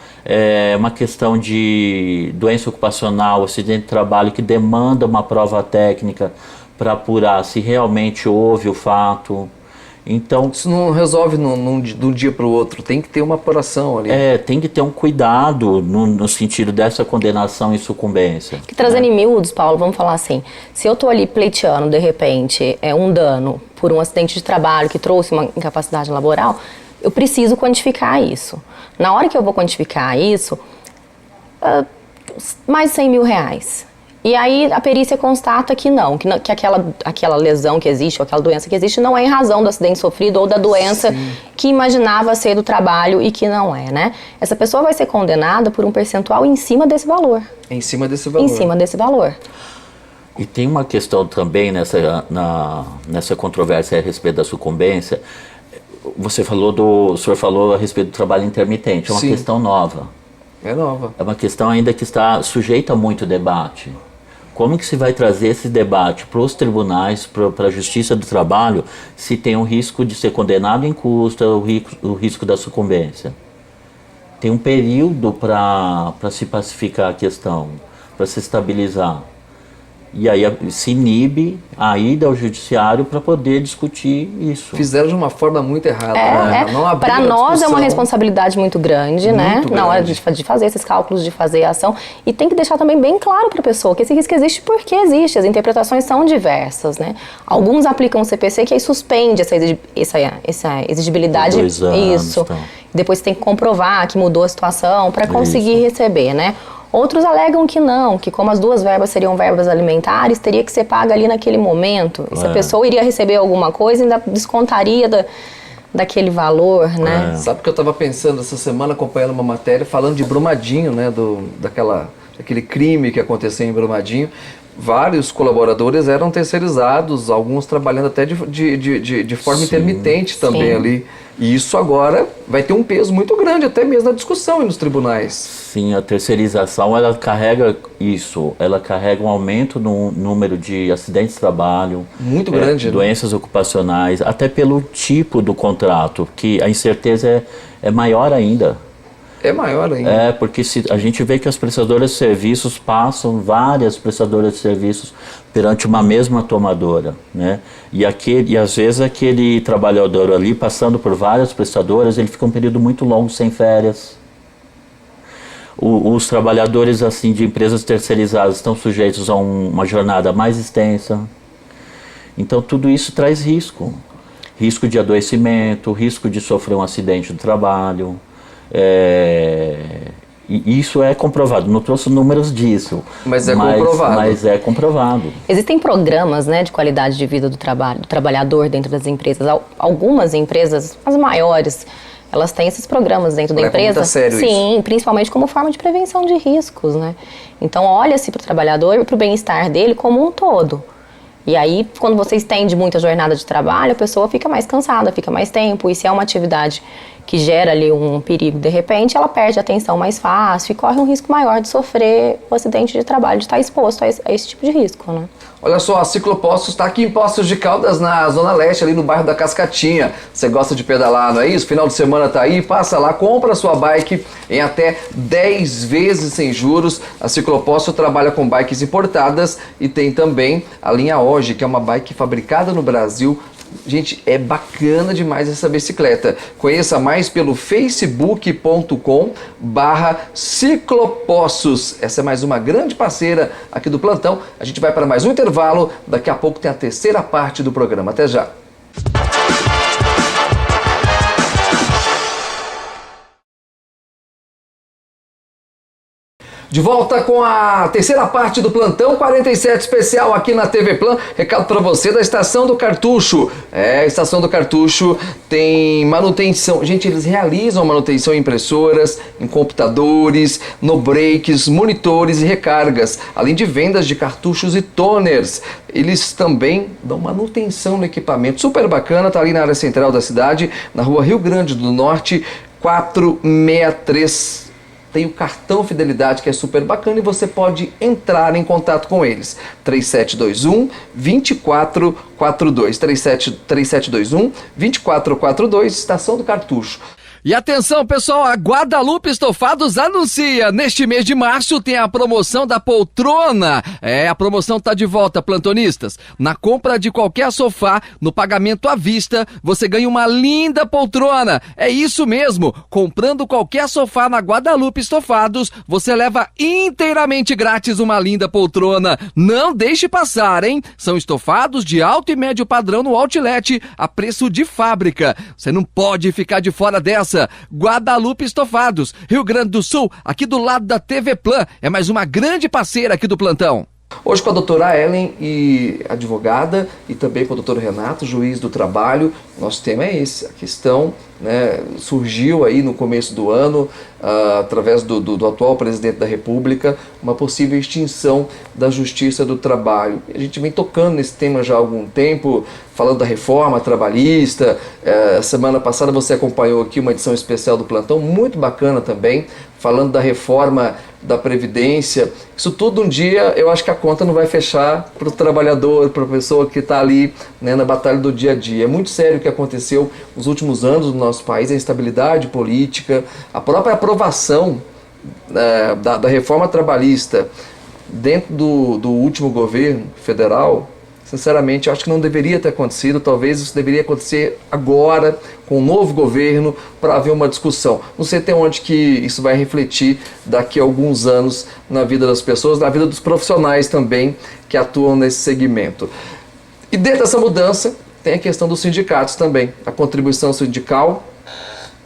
Speaker 2: uma questão de doença ocupacional, acidente de trabalho, que demanda uma prova técnica para apurar se realmente houve o fato. Então,
Speaker 1: isso não resolve de um dia para o outro, tem que ter uma apuração ali.
Speaker 2: Tem que ter um cuidado no sentido dessa condenação e sucumbência.
Speaker 3: Que trazendo em miúdos, Paulo, vamos falar assim, se eu estou ali pleiteando, de repente, um dano por um acidente de trabalho que trouxe uma incapacidade laboral, eu preciso quantificar isso. Na hora que eu vou quantificar isso, mais de 100 mil reais. E aí a perícia constata que que aquela lesão que existe, ou aquela doença que existe, não é em razão do acidente sofrido ou da doença que imaginava ser do trabalho e que não é, né? Essa pessoa vai ser condenada por um percentual em cima desse valor.
Speaker 1: Em cima desse valor.
Speaker 3: Em cima desse valor.
Speaker 2: E tem uma questão também nessa controvérsia a respeito da sucumbência. O senhor falou a respeito do trabalho intermitente, é uma questão nova.
Speaker 1: É nova.
Speaker 2: É uma questão ainda que está sujeita a muito debate. Como que se vai trazer esse debate para os tribunais, para a Justiça do Trabalho, se tem o risco de ser condenado em custa, o risco da sucumbência? Tem um período para se pacificar a questão, para se estabilizar. E aí se inibe a ida ao judiciário para poder discutir isso.
Speaker 1: Fizeram de uma forma muito errada. Né?
Speaker 3: Para nós é uma responsabilidade muito grande, né?
Speaker 1: Muito
Speaker 3: na hora
Speaker 1: grande.
Speaker 3: de fazer esses cálculos, de fazer a ação. E tem que deixar também bem claro para a pessoa que esse risco existe porque existe. As interpretações são diversas, né? Alguns aplicam o CPC que aí suspende essa exigibilidade.
Speaker 2: 2 anos,
Speaker 3: isso.
Speaker 2: Então.
Speaker 3: Depois tem que comprovar que mudou a situação para conseguir receber, né? Outros alegam que não, que como as duas verbas seriam verbas alimentares, teria que ser paga ali naquele momento. E se a pessoa iria receber alguma coisa, ainda descontaria daquele valor, né?
Speaker 1: Sabe que eu estava pensando essa semana, acompanhando uma matéria, falando de Brumadinho, né? Daquele crime que aconteceu em Brumadinho. Vários colaboradores eram terceirizados, alguns trabalhando até de forma intermitente também ali. E isso agora vai ter um peso muito grande, até mesmo na discussão e nos tribunais.
Speaker 2: Sim, a terceirização, ela carrega isso, ela carrega um aumento no número de acidentes de trabalho.
Speaker 1: Muito grande.
Speaker 2: Doenças ocupacionais, até pelo tipo do contrato, que a incerteza é maior ainda.
Speaker 1: É maior ainda.
Speaker 2: É, porque a gente vê que as prestadoras de serviços passam, várias prestadoras de serviços, perante uma mesma tomadora, né? E às vezes aquele trabalhador ali, passando por várias prestadoras, ele fica um período muito longo sem férias. Os trabalhadores assim de empresas terceirizadas estão sujeitos a uma jornada mais extensa. Então tudo isso traz risco. Risco de adoecimento, risco de sofrer um acidente do trabalho. E isso é comprovado. Não trouxe números disso.
Speaker 1: Mas é comprovado.
Speaker 2: Mas é comprovado.
Speaker 3: Existem programas, né, de qualidade de vida do trabalhador dentro das empresas. Algumas empresas, as maiores, elas têm esses programas dentro da empresa.
Speaker 1: Muito sério
Speaker 3: sim,
Speaker 1: isso.
Speaker 3: Principalmente como forma de prevenção de riscos, né? Então olha-se para o trabalhador e para o bem-estar dele como um todo. E aí, quando você estende muito a jornada de trabalho, a pessoa fica mais cansada, fica mais tempo. E se é uma atividade que gera ali um perigo, de repente, ela perde a atenção mais fácil e corre um risco maior de sofrer um acidente de trabalho, de estar exposto a esse tipo de risco, né?
Speaker 1: Olha só, a Ciclopostos está aqui em Poços de Caldas, na Zona Leste, ali no bairro da Cascatinha. Você gosta de pedalar, não é isso? Final de semana tá aí, passa lá, compra a sua bike em até 10 vezes sem juros. A Ciclopostos trabalha com bikes importadas e tem também a linha Oji, que é uma bike fabricada no Brasil. Gente, é bacana demais essa bicicleta. Conheça mais pelo facebook.com/ciclopostos. Essa é mais uma grande parceira aqui do plantão. A gente vai para mais um intervalo. Daqui a pouco tem a terceira parte do programa. Até já. De volta com a terceira parte do Plantão 47 especial aqui na TV Plan. Recado para você da Estação do Cartucho. A Estação do Cartucho tem manutenção. Gente, eles realizam manutenção em impressoras, em computadores, no breaks, monitores e recargas. Além de vendas de cartuchos e toners. Eles também dão manutenção no equipamento. Super bacana, tá ali na área central da cidade, na rua Rio Grande do Norte, 463. Tem o cartão Fidelidade, que é super bacana, e você pode entrar em contato com eles. 3721-2442. 3721-2442, Estação do Cartucho.
Speaker 4: E atenção, pessoal, a Guadalupe Estofados anuncia, neste mês de março tem a promoção da poltrona. A promoção tá de volta, plantonistas. Na compra de qualquer sofá, no pagamento à vista, você ganha uma linda poltrona. É isso mesmo, comprando qualquer sofá na Guadalupe Estofados, você leva inteiramente grátis uma linda poltrona. Não deixe passar, hein? São estofados de alto e médio padrão no Outlet, a preço de fábrica. Você não pode ficar de fora dessa. Guadalupe Estofados, Rio Grande do Sul, aqui do lado da TV Plan. É mais uma grande parceira aqui do plantão.
Speaker 1: Hoje com a doutora Ellen, advogada, e também com o doutor Renato, juiz do trabalho. Nosso tema é esse, a questão, né, surgiu aí no começo do ano, através do atual presidente da República, uma possível extinção da Justiça do Trabalho. A gente vem tocando nesse tema já há algum tempo, falando da reforma trabalhista. Semana passada você acompanhou aqui uma edição especial do Plantão, muito bacana também, falando da reforma da Previdência. Isso tudo um dia, eu acho que a conta não vai fechar para o trabalhador, para a pessoa que está ali, né, na batalha do dia a dia. É muito sério o que aconteceu nos últimos anos no nosso país, a instabilidade política, a própria aprovação da reforma trabalhista dentro do último governo federal. Sinceramente, eu acho que não deveria ter acontecido. Talvez isso deveria acontecer agora, com o novo governo, para haver uma discussão. Não sei até onde que isso vai refletir daqui a alguns anos na vida das pessoas, na vida dos profissionais também que atuam nesse segmento. E dentro dessa mudança, tem a questão dos sindicatos também. A contribuição sindical,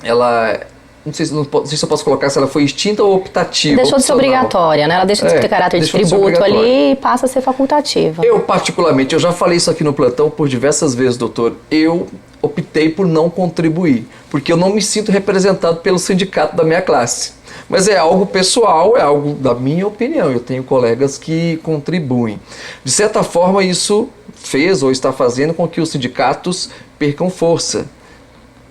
Speaker 1: ela... Não sei se eu posso colocar se ela foi extinta ou optativa.
Speaker 3: Deixou de ser obrigatória, né? Ela deixa de ter caráter de tributo ali e passa a ser facultativa.
Speaker 1: Eu, particularmente, eu já falei isso aqui no plantão por diversas vezes, doutor. Eu optei por não contribuir, porque eu não me sinto representado pelo sindicato da minha classe. Mas é algo pessoal, é algo da minha opinião. Eu tenho colegas que contribuem. De certa forma, isso fez ou está fazendo com que os sindicatos percam força.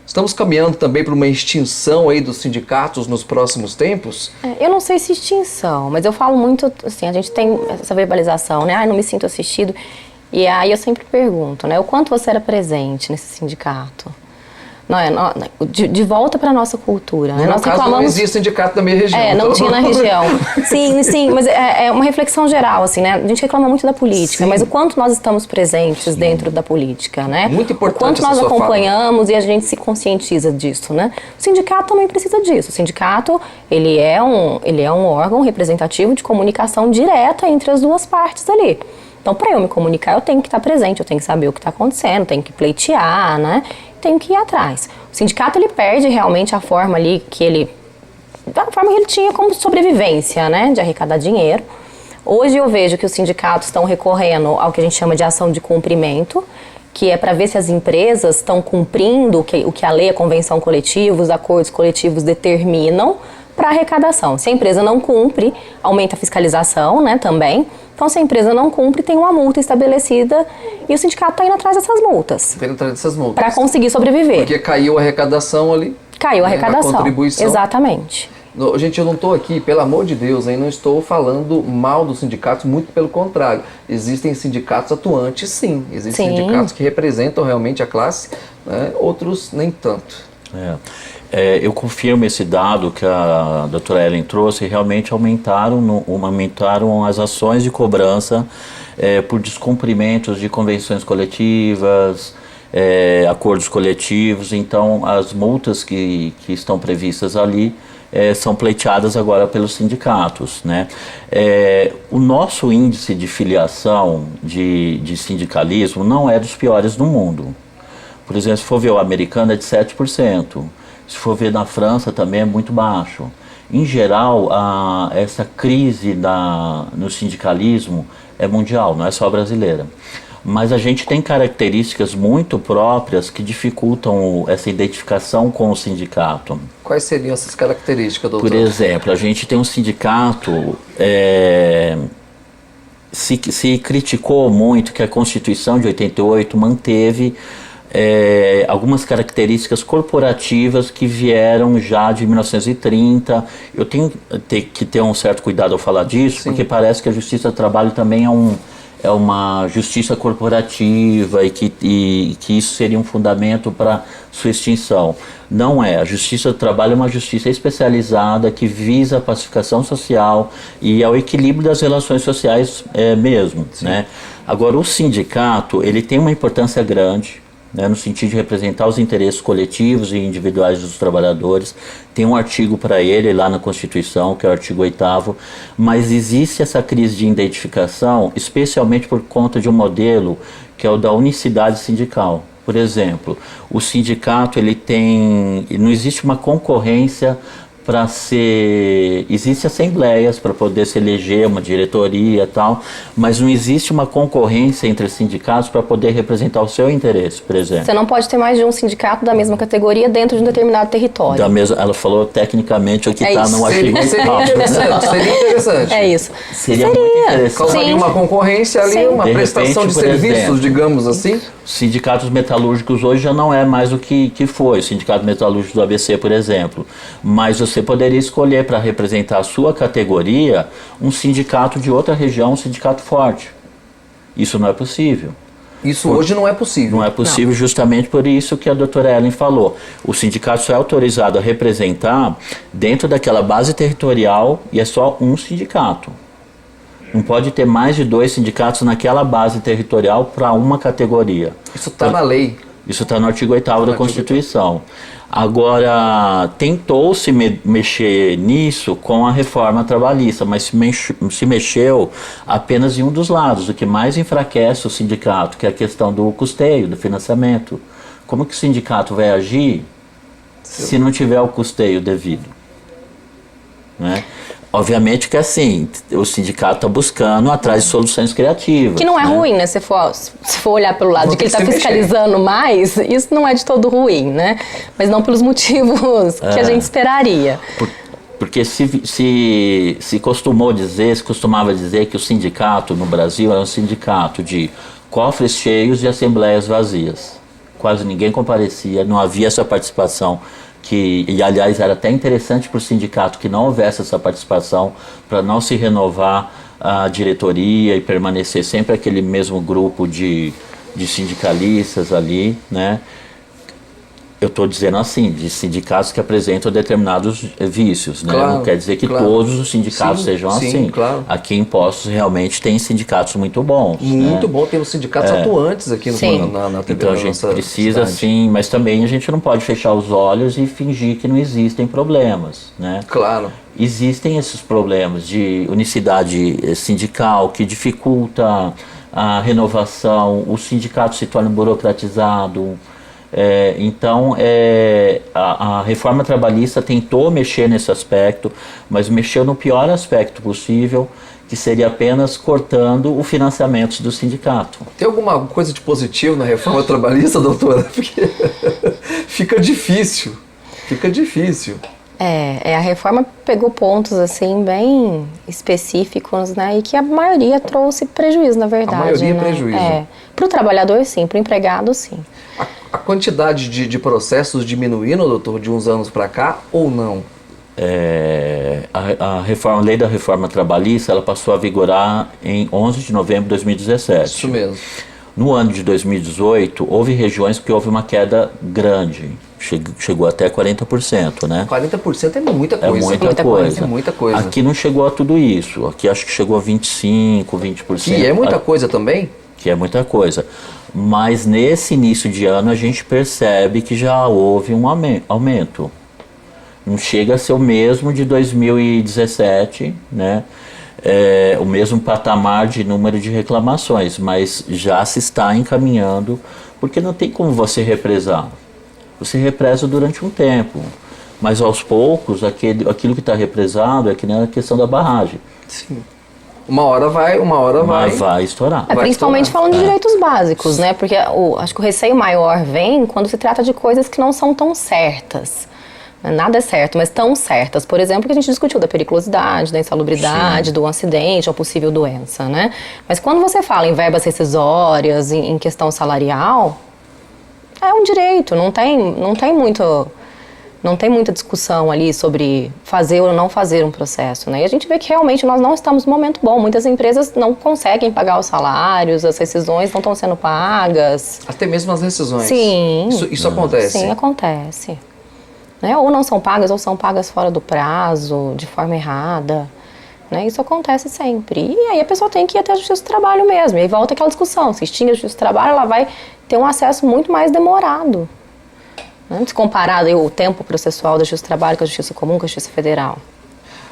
Speaker 1: Estamos caminhando também para uma extinção aí dos sindicatos nos próximos tempos?
Speaker 3: Eu não sei se extinção, mas eu falo muito, assim, a gente tem essa verbalização, né? Não me sinto assistido. E aí eu sempre pergunto, né? O quanto você era presente nesse sindicato? de volta para a nossa cultura.
Speaker 1: No
Speaker 3: Nós
Speaker 1: caso, não existe sindicato da minha região.
Speaker 3: Não tinha na região. Sim, mas é uma reflexão geral, assim, né? A gente reclama muito da política, mas o quanto nós estamos presentes dentro da política, né?
Speaker 1: Muito importante.
Speaker 3: O quanto nós acompanhamos e a gente se conscientiza disso, né? O sindicato também precisa disso. O sindicato, ele é um órgão representativo de comunicação direta entre as duas partes ali. Então, para eu me comunicar, eu tenho que estar presente, eu tenho que saber o que está acontecendo, tenho que pleitear, né? Tenho que ir atrás. O sindicato, ele perde realmente a forma ali que ele tinha como sobrevivência, né? De arrecadar dinheiro. Hoje eu vejo que os sindicatos estão recorrendo ao que a gente chama de ação de cumprimento, que é para ver se as empresas estão cumprindo o que a lei, a convenção coletiva, os acordos coletivos determinam para arrecadação. Se a empresa não cumpre, aumenta a fiscalização, né, também. Então, se a empresa não cumpre, tem uma multa estabelecida e o sindicato está indo atrás dessas multas.
Speaker 1: Indo atrás dessas multas.
Speaker 3: Para conseguir sobreviver.
Speaker 1: Porque caiu a arrecadação ali.
Speaker 3: Caiu a arrecadação.
Speaker 1: A contribuição.
Speaker 3: Exatamente.
Speaker 1: Gente, eu não estou aqui, pelo amor de Deus, não estou falando mal dos sindicatos, muito pelo contrário. Existem sindicatos atuantes, sim. Existem sindicatos que representam realmente a classe, né? Outros nem tanto.
Speaker 2: Eu confirmo esse dado que a doutora Ellen trouxe, realmente aumentaram as ações de cobrança por descumprimentos de convenções coletivas, acordos coletivos. Então, as multas que estão previstas ali são pleiteadas agora pelos sindicatos, né? O nosso índice de filiação de sindicalismo não é dos piores do mundo. Por exemplo, se for ver o americano, é de 7%. Se for ver na França, também é muito baixo. Em geral, essa crise no sindicalismo é mundial, não é só brasileira. Mas a gente tem características muito próprias que dificultam essa identificação com o sindicato.
Speaker 1: Quais seriam essas características, doutor?
Speaker 2: Por exemplo, a gente tem um sindicato... Se criticou muito que a Constituição de 88 manteve algumas características corporativas que vieram já de 1930. Eu tenho que ter um certo cuidado ao falar disso, porque parece que a Justiça do Trabalho também é uma justiça corporativa e que isso seria um fundamento para sua extinção. Não é. A Justiça do Trabalho é uma justiça especializada que visa a pacificação social e ao equilíbrio das relações sociais mesmo, né? Agora, o sindicato, ele tem uma importância grande, né, no sentido de representar os interesses coletivos e individuais dos trabalhadores. Tem um artigo para ele lá na Constituição, que é o artigo 8º, mas existe essa crise de identificação, especialmente por conta de um modelo que é o da unicidade sindical. Por exemplo, o sindicato, não existe uma concorrência existem assembleias para poder se eleger uma diretoria e tal, mas não existe uma concorrência entre sindicatos para poder representar o seu interesse, por exemplo.
Speaker 3: Você não pode ter mais de um sindicato da mesma categoria dentro de um determinado território.
Speaker 2: Ela falou tecnicamente o que está no artigo.
Speaker 1: Seria interessante.
Speaker 3: É isso.
Speaker 2: Seria muito interessante.
Speaker 1: Causaria uma concorrência ali, uma prestação de serviços, exemplo, digamos assim.
Speaker 2: Sindicatos metalúrgicos hoje já não é mais o que foi. O Sindicato Metalúrgico do ABC, por exemplo. Mas você poderia escolher para representar a sua categoria um sindicato de outra região, um sindicato forte. Isso não é possível.
Speaker 1: Isso hoje não é possível.
Speaker 2: Não é possível justamente por isso que a doutora Ellen falou. O sindicato só é autorizado a representar dentro daquela base territorial e é só um sindicato. Não pode ter mais de 2 sindicatos naquela base territorial para uma categoria.
Speaker 1: Isso está na lei.
Speaker 2: Isso está no artigo 8º da Constituição. Agora, tentou-se mexer nisso com a reforma trabalhista, mas se mexeu apenas em um dos lados, o que mais enfraquece o sindicato, que é a questão do custeio, do financiamento. Como que o sindicato vai agir se não tiver o custeio devido? Né? Obviamente que assim, o sindicato está buscando atrás de soluções criativas.
Speaker 3: Que não é ruim, né? Se for olhar pelo lado de que ele está fiscalizando mais, isso não é de todo ruim, né? Mas não pelos motivos que a gente esperaria.
Speaker 2: Porque se costumava dizer que o sindicato no Brasil era um sindicato de cofres cheios e assembleias vazias. Quase ninguém comparecia, não havia essa participação. E aliás era até interessante para o sindicato que não houvesse essa participação, para não se renovar a diretoria e permanecer sempre aquele mesmo grupo de sindicalistas ali, né? Eu estou dizendo assim, de sindicatos que apresentam determinados vícios, né?
Speaker 1: Claro,
Speaker 2: não quer dizer que
Speaker 1: claro.
Speaker 2: todos os sindicatos
Speaker 1: Sim,
Speaker 2: sejam
Speaker 1: sim,
Speaker 2: assim.
Speaker 1: claro.
Speaker 2: Aqui em Poços realmente tem sindicatos muito bons.
Speaker 1: Muito
Speaker 2: né?
Speaker 1: bom, temos sindicatos atuantes aqui
Speaker 3: Sim.
Speaker 1: na TV
Speaker 2: Então a
Speaker 1: da
Speaker 2: gente
Speaker 1: nossa
Speaker 2: precisa
Speaker 1: cidade.
Speaker 2: sim, mas também a gente não pode fechar os olhos e fingir que não existem problemas, né?
Speaker 1: Claro.
Speaker 2: Existem esses problemas de unicidade sindical que dificulta a renovação, o sindicato se torna burocratizado. Então, a reforma trabalhista tentou mexer nesse aspecto, mas mexeu no pior aspecto possível, que seria apenas cortando o financiamento do sindicato.
Speaker 1: Tem alguma coisa de positivo na reforma trabalhista, doutora? Porque fica difícil. Fica difícil.
Speaker 3: A reforma pegou pontos assim bem específicos, né, e que a maioria trouxe prejuízo, na verdade.
Speaker 1: A maioria
Speaker 3: né?
Speaker 1: prejuízo.
Speaker 3: Para o trabalhador, sim, para o empregado, sim.
Speaker 1: A quantidade de processos diminuindo, doutor, de uns anos para cá, ou não?
Speaker 2: A lei da reforma trabalhista, ela passou a vigorar em 11 de novembro de 2017.
Speaker 1: Isso mesmo.
Speaker 2: No ano de 2018, houve regiões que houve uma queda grande, chegou até 40%, né?
Speaker 1: 40% é muita
Speaker 2: É
Speaker 1: coisa.
Speaker 2: muita coisa.
Speaker 1: É muita coisa.
Speaker 2: Aqui não chegou a tudo isso, aqui acho que chegou a 25%, 20%.
Speaker 1: Que é muita coisa também?
Speaker 2: Que é muita coisa. Mas nesse início de ano a gente percebe que já houve um aumento. Não chega a ser o mesmo de 2017, né? O mesmo patamar de número de reclamações, mas já se está encaminhando, porque não tem como você represar. Você represa durante um tempo, mas aos poucos aquilo que está represado é que nem a questão da barragem.
Speaker 1: Sim. Uma hora vai.
Speaker 2: Vai estourar.
Speaker 3: Principalmente
Speaker 1: estourar.
Speaker 3: falando de direitos básicos, né? Porque acho que o receio maior vem quando se trata de coisas que não são tão certas. Nada é certo, mas tão certas. Por exemplo, que a gente discutiu da periculosidade, da insalubridade, do acidente ou possível doença, né? Mas quando você fala em verbas rescisórias, em questão salarial, é um direito, não tem muita discussão ali sobre fazer ou não fazer um processo, né? E a gente vê que realmente nós não estamos num momento bom. Muitas empresas não conseguem pagar os salários, as rescisões não estão sendo pagas.
Speaker 1: Até mesmo as rescisões.
Speaker 3: Sim.
Speaker 1: Isso acontece.
Speaker 3: Sim, acontece. Né? Ou não são pagas, ou são pagas fora do prazo, de forma errada. Né? Isso acontece sempre. E aí a pessoa tem que ir até a Justiça do Trabalho mesmo. E aí volta aquela discussão. Se extingue a Justiça do Trabalho, ela vai ter um acesso muito mais demorado. Né? Se comparado aí, o tempo processual da Justiça do Trabalho com a Justiça Comum, com a Justiça Federal.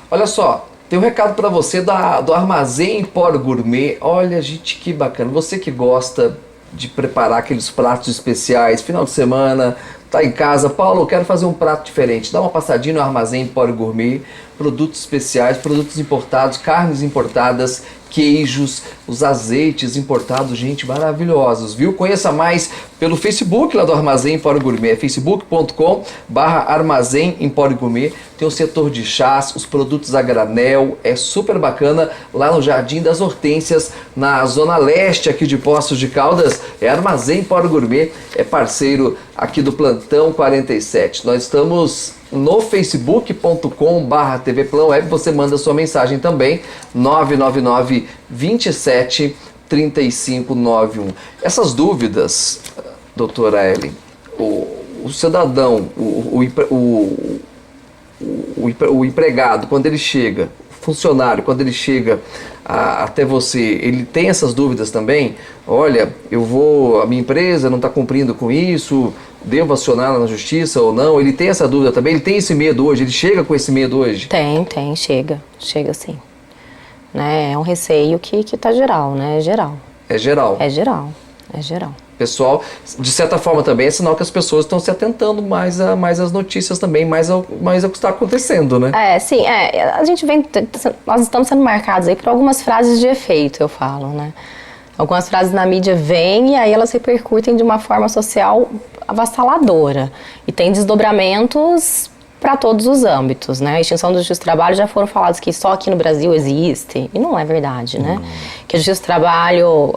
Speaker 1: Olha só, tem um recado para você do Armazém Empório Gourmet. Olha, gente, que bacana. Você que gosta de preparar aqueles pratos especiais, final de semana, tá em casa, Paulo, eu quero fazer um prato diferente. Dá uma passadinha no Armazém Empório Gourmet, produtos especiais, produtos importados, carnes importadas, queijos, os azeites importados, gente, maravilhosos, viu? Conheça mais pelo Facebook lá do Armazém Empório Gourmet, facebook.com/Armazém Empório Gourmet. Tem o setor de chás, os produtos a granel, é super bacana, lá no Jardim das Hortênsias, na zona leste aqui de Poços de Caldas, é Armazém Empório Gourmet, é parceiro aqui do Plantão 47. Nós estamos no facebook.com/tvplanweb, você manda sua mensagem também, 999 27 3591. Essas dúvidas, doutora Ellen, o cidadão, o empregado, quando ele chega, o funcionário, quando ele chega até você, ele tem essas dúvidas também? Olha, a minha empresa não está cumprindo com isso, devo acionar na justiça ou não? Ele tem essa dúvida também? Ele tem esse medo hoje? Ele chega com esse medo hoje?
Speaker 3: Chega sim. Né? É um receio que tá geral, né? É geral.
Speaker 1: É geral?
Speaker 3: É geral.
Speaker 1: Pessoal, de certa forma também é sinal que as pessoas estão se atentando mais às notícias também, mais ao que está acontecendo, né?
Speaker 3: Sim, a gente nós estamos sendo marcados aí por algumas frases de efeito, eu falo, né? Algumas frases na mídia vêm e aí elas repercutem de uma forma social avassaladora. E tem desdobramentos para todos os âmbitos, né? A extinção da justiça do trabalho já foram falados que só aqui no Brasil existe, e não é verdade, né? Que a justiça do trabalho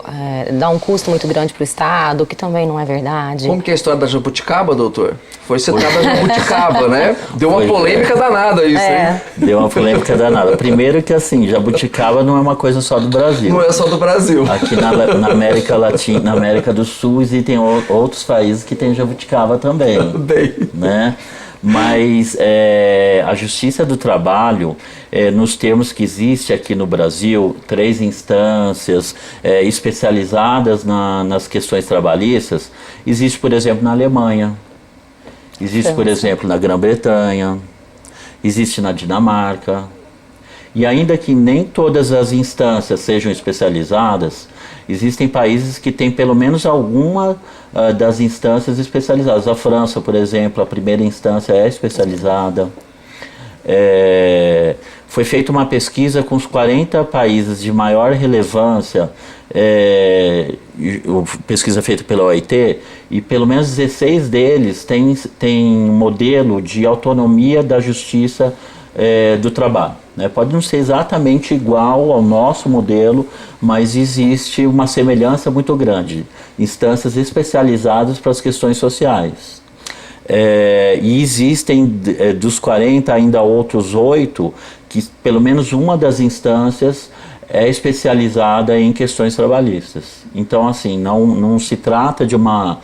Speaker 3: dá um custo muito grande para o Estado, que também não é verdade.
Speaker 1: Como que é a história da jabuticaba, doutor? Foi citada a jabuticaba, né? Deu uma polêmica danada isso, hein?
Speaker 2: Deu uma polêmica danada. Primeiro que assim, jabuticaba não é uma coisa só do Brasil.
Speaker 1: Não é só do Brasil.
Speaker 2: Aqui na América Latina, na América do Sul, existem outros países que têm jabuticaba também, né? Mas a Justiça do Trabalho, nos termos que existe aqui no Brasil, 3 instâncias especializadas nas questões trabalhistas, existe, por exemplo, na Alemanha, existe, por exemplo, na Grã-Bretanha, existe na Dinamarca. E ainda que nem todas as instâncias sejam especializadas, existem países que têm pelo menos alguma das instâncias especializadas. A França, por exemplo, a primeira instância é especializada. Foi feita uma pesquisa com os 40 países de maior relevância, pesquisa feita pela OIT, e pelo menos 16 deles têm um modelo de autonomia da justiça do trabalho. Né? Pode não ser exatamente igual ao nosso modelo, mas existe uma semelhança muito grande. Instâncias especializadas para as questões sociais. E existem, dos 40, ainda outros 8, que pelo menos uma das instâncias é especializada em questões trabalhistas. Então, assim, não se trata de uma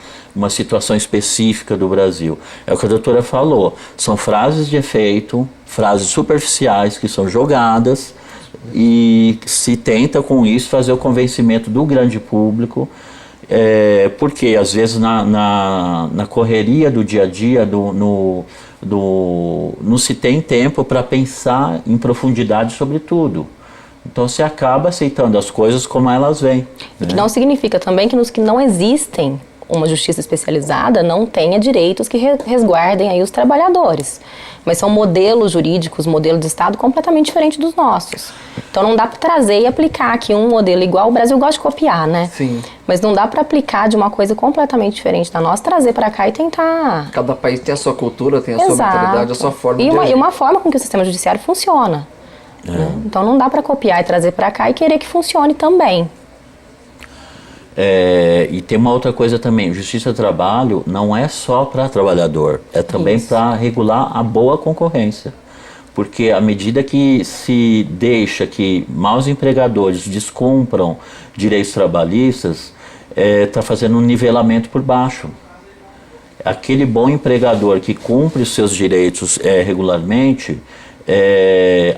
Speaker 2: situação específica do Brasil. É o que a doutora falou, são frases de efeito, frases superficiais que são jogadas e se tenta com isso fazer o convencimento do grande público, porque às vezes na correria do dia a dia, não se tem tempo para pensar em profundidade sobre tudo. Então você acaba aceitando as coisas como elas vêm.
Speaker 3: E que não significa também que nos que não existem uma justiça especializada não tenha direitos que resguardem aí os trabalhadores. Mas são modelos jurídicos, modelos de Estado completamente diferentes dos nossos. Então não dá para trazer e aplicar aqui um modelo igual. O Brasil gosta de copiar, né?
Speaker 1: Sim.
Speaker 3: Mas não dá para aplicar de uma coisa completamente diferente da nossa, trazer para cá e tentar...
Speaker 1: Cada país tem a sua cultura, tem a sua mentalidade, a sua forma de agir.
Speaker 3: E uma forma com que o sistema judiciário funciona. Né? Então não dá para copiar e trazer para cá e querer que funcione também.
Speaker 2: E tem uma outra coisa também, justiça do trabalho não é só para trabalhador, é também para regular a boa concorrência. Porque à medida que se deixa que maus empregadores descumpram direitos trabalhistas, está fazendo um nivelamento por baixo. Aquele bom empregador que cumpre os seus direitos regularmente,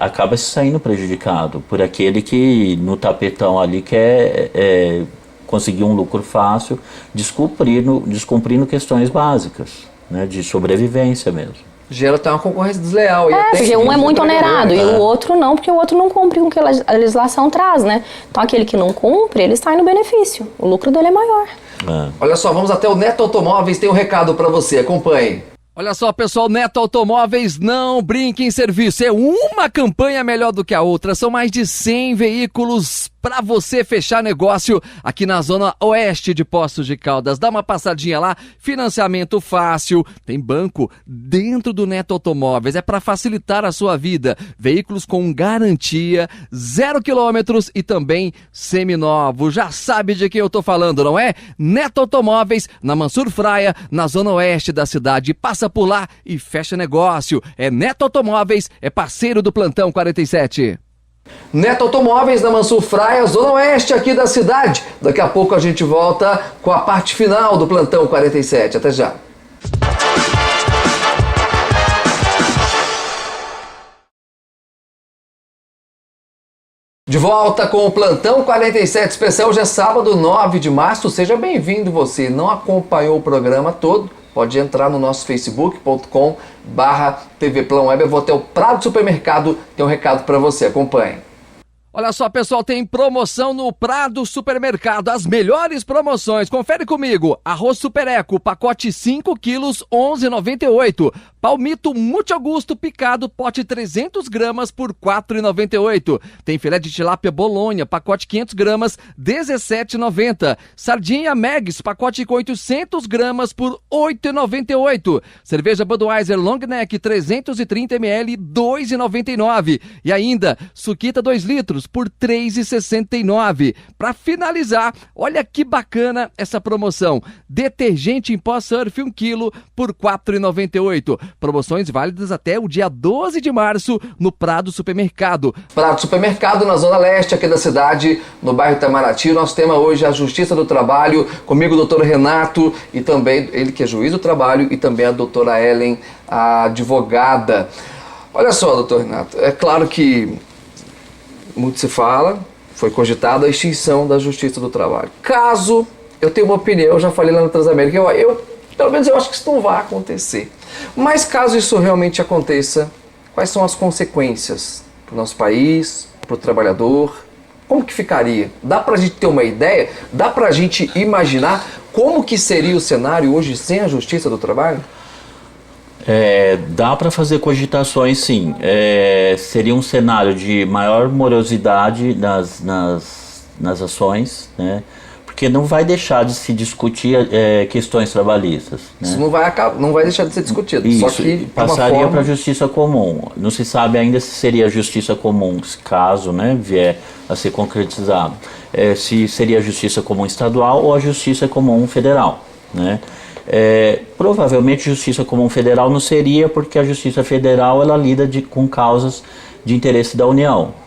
Speaker 2: acaba se saindo prejudicado por aquele que no tapetão ali quer conseguir um lucro fácil, descumprindo questões básicas, né, de sobrevivência mesmo.
Speaker 1: Gera até uma concorrência desleal.
Speaker 3: Porque um é muito onerado e o outro não, porque o outro não cumpre com o que a legislação traz, né? Então aquele que não cumpre, ele sai no benefício. O lucro dele é maior.
Speaker 1: Olha só, vamos até o Neto Automóveis, tem um recado para você, acompanhe.
Speaker 4: Olha só, pessoal, Neto Automóveis não brinque em serviço. É uma campanha melhor do que a outra. São mais de 100 veículos para você fechar negócio aqui na zona oeste de Poços de Caldas. Dá uma passadinha lá, financiamento fácil, tem banco dentro do Neto Automóveis. É para facilitar a sua vida. Veículos com garantia, 0 quilômetros e também seminovo. Já sabe de quem eu tô falando, não é? Neto Automóveis, na Mansur Fraia, na zona oeste da cidade. Passa por lá e fecha negócio. É Neto Automóveis, é parceiro do Plantão 47.
Speaker 1: Neto Automóveis, na Mansur Fraia, zona oeste aqui da cidade. Daqui a pouco a gente volta com a parte final do Plantão 47. Até já. De volta com o Plantão 47 especial. Hoje é sábado, 9 de março. Seja bem-vindo você. Não acompanhou o programa todo? Pode entrar no nosso facebook.com/tvplanweb. Eu vou até o Prado Supermercado, tem um recado para você, acompanhe.
Speaker 4: Olha só, pessoal, tem promoção no Prado Supermercado, as melhores promoções. Confere comigo, arroz Super Eco, pacote 5 quilos, R$ 11,98. Palmito Monte Augusto picado, pote 300 gramas por R$ 4,98. Tem filé de tilápia Bolonha, pacote 500 gramas, R$ 17,90. Sardinha Megs, pacote com 800 gramas por R$ 8,98. Cerveja Budweiser Long Neck 330 ml, R$ 2,99. E ainda, suquita 2 litros por R$ 3,69. Para finalizar, olha que bacana essa promoção. Detergente em pó Surf 1 kg por R$ 4,98. Promoções válidas até o dia 12 de março no Prado Supermercado.
Speaker 1: Prado Supermercado, na Zona Leste aqui da cidade, no bairro Itamaraty. Nosso tema hoje é a Justiça do Trabalho. Comigo o doutor Renato e também ele que é juiz do trabalho e também a doutora Ellen, a advogada. Olha só, doutor Renato, é claro que muito se fala, foi cogitada a extinção da Justiça do Trabalho. Caso, eu tenho uma opinião, eu já falei lá na Transamérica, pelo menos eu acho que isso não vai acontecer. Mas caso isso realmente aconteça, quais são as consequências para o nosso país, para o trabalhador? Como que ficaria? Dá para a gente ter uma ideia? Dá para a gente imaginar como que seria o cenário hoje sem a Justiça do Trabalho?
Speaker 2: Dá para fazer cogitações, sim. Seria um cenário de maior morosidade nas ações, né? Porque não vai deixar de se discutir questões trabalhistas, né?
Speaker 1: Isso não vai deixar de ser discutido.
Speaker 2: Isso,
Speaker 1: só que
Speaker 2: passaria para a justiça comum. Não se sabe ainda se seria a justiça comum, caso, né, vier a ser concretizado. Se seria a justiça comum estadual ou a justiça comum federal, né? Provavelmente justiça comum federal não seria, porque a justiça federal ela lida com causas de interesse da União.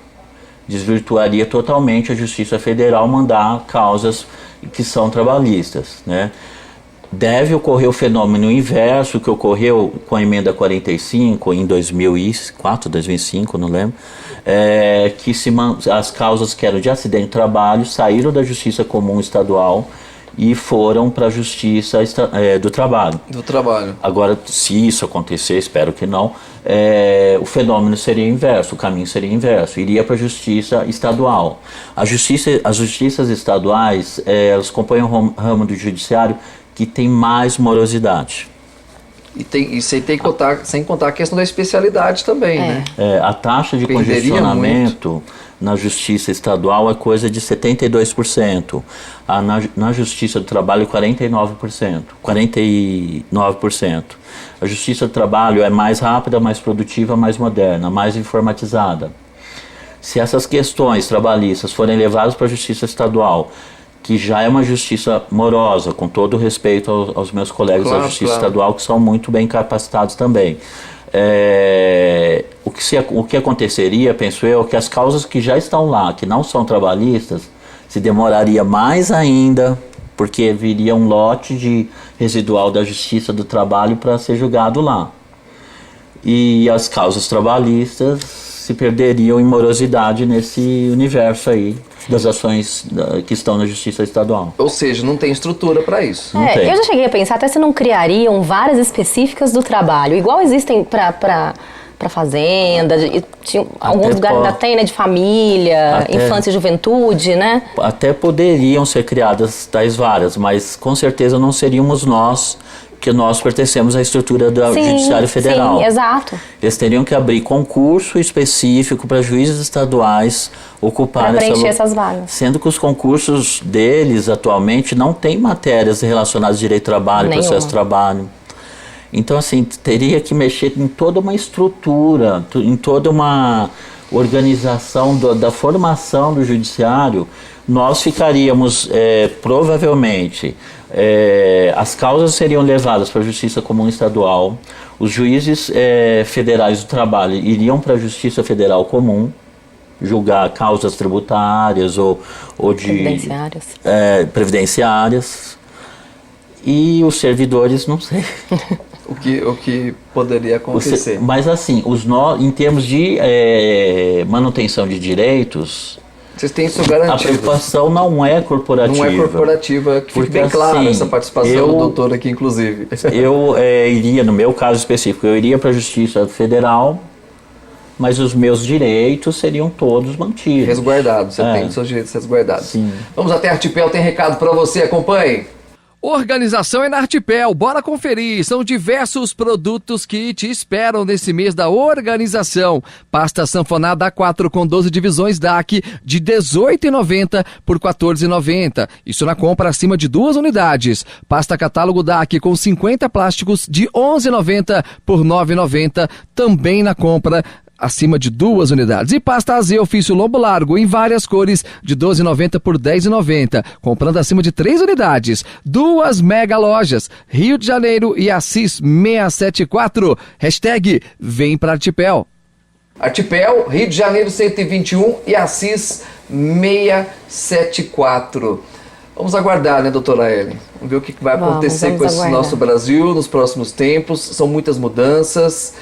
Speaker 2: Desvirtuaria totalmente a justiça federal mandar causas que são trabalhistas, né? Deve ocorrer o fenômeno inverso que ocorreu com a emenda 45 em 2004, 2005, não lembro, que as causas que eram de acidente de trabalho saíram da justiça comum estadual e foram para a Justiça do Trabalho.
Speaker 1: Do Trabalho.
Speaker 2: Agora, se isso acontecer, espero que não, o fenômeno seria inverso, o caminho seria inverso, iria para a Justiça Estadual. As justiças estaduais, elas compõem um ramo do judiciário que tem mais morosidade.
Speaker 1: E sem contar a questão da especialidade também, né?
Speaker 2: A taxa de congestionamento na Justiça Estadual é coisa de 72%. Na Justiça do Trabalho, 49%. A Justiça do Trabalho é mais rápida, mais produtiva, mais moderna, mais informatizada. Se essas questões trabalhistas forem levadas para a Justiça Estadual, que já é uma justiça morosa, com todo o respeito aos meus colegas da Justiça Estadual, que são muito bem capacitados também. O que aconteceria, penso eu, que as causas que já estão lá, que não são trabalhistas, se demoraria mais ainda, porque viria um lote de residual da Justiça do Trabalho para ser julgado lá. E as causas trabalhistas se perderiam em morosidade nesse universo aí das ações que estão na Justiça Estadual.
Speaker 1: Ou seja, não tem estrutura para isso.
Speaker 2: Não tem.
Speaker 3: Eu já cheguei a pensar até se não criariam varas específicas do trabalho, igual existem para fazenda, alguns lugares ainda tem, né, de família, infância e juventude, né?
Speaker 2: Até poderiam ser criadas tais varas, mas com certeza não seríamos nós, que nós pertencemos à estrutura do Judiciário Federal.
Speaker 3: Sim, exato.
Speaker 2: Eles teriam que abrir concurso específico para juízes estaduais ocuparem
Speaker 3: essas vagas.
Speaker 2: Sendo que os concursos deles atualmente não têm matérias relacionadas a direito do trabalho, processo de trabalho. Então, assim, teria que mexer em toda uma estrutura, em toda uma organização da formação do judiciário. Nós ficaríamos, provavelmente, as causas seriam levadas para a Justiça Comum Estadual, os juízes federais do trabalho iriam para a Justiça Federal Comum, julgar causas tributárias ou de previdenciárias, e os servidores, não sei.
Speaker 1: O que poderia acontecer.
Speaker 2: Mas assim, em termos de manutenção de direitos,
Speaker 1: vocês têm isso garantido.
Speaker 2: A preocupação não é corporativa.
Speaker 1: Não é corporativa, que fique bem claro essa participação do doutor aqui, inclusive.
Speaker 2: Eu iria, no meu caso específico, eu iria para a Justiça Federal, mas os meus direitos seriam todos mantidos.
Speaker 1: Resguardados, você tem os seus direitos resguardados.
Speaker 2: Sim.
Speaker 1: Vamos até a Artipel, tem recado para você, acompanhe.
Speaker 4: Organização é na Artipel, bora conferir, são diversos produtos que te esperam nesse mês da organização. Pasta sanfonada A4 com 12 divisões DAC de R$ 18,90 por R$ 14,90, isso na compra acima de 2 unidades. Pasta catálogo DAC com 50 plásticos de R$ 11,90 por R$ 9,90, também na compra acima de 2 unidades. E pasta AZ ofício lombo largo em várias cores de R$ 12,90 por R$ 10,90. Comprando acima de 3 unidades. 2 mega lojas, Rio de Janeiro e Assis 674. Hashtag vem pra Artipel.
Speaker 1: Artipel, Rio de Janeiro 121 e Assis 674. Vamos aguardar, né, doutora Ellen? Vamos ver o que vai acontecer com esse nosso Brasil nos próximos tempos. São muitas mudanças,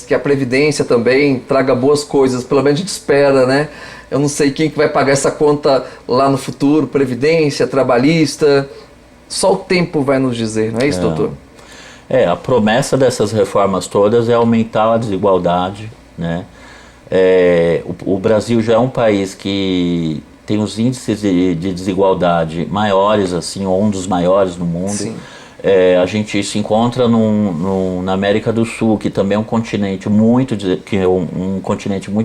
Speaker 1: que a Previdência também traga boas coisas, pelo menos a gente espera, né? Eu não sei quem que vai pagar essa conta lá no futuro, Previdência, Trabalhista, só o tempo vai nos dizer, não é isso, doutor?
Speaker 2: A promessa dessas reformas todas é aumentar a desigualdade, né? O Brasil já é um país que tem os índices de desigualdade maiores, assim, ou um dos maiores no mundo.
Speaker 1: Sim.
Speaker 2: A gente se encontra na América do Sul, que também é um continente muito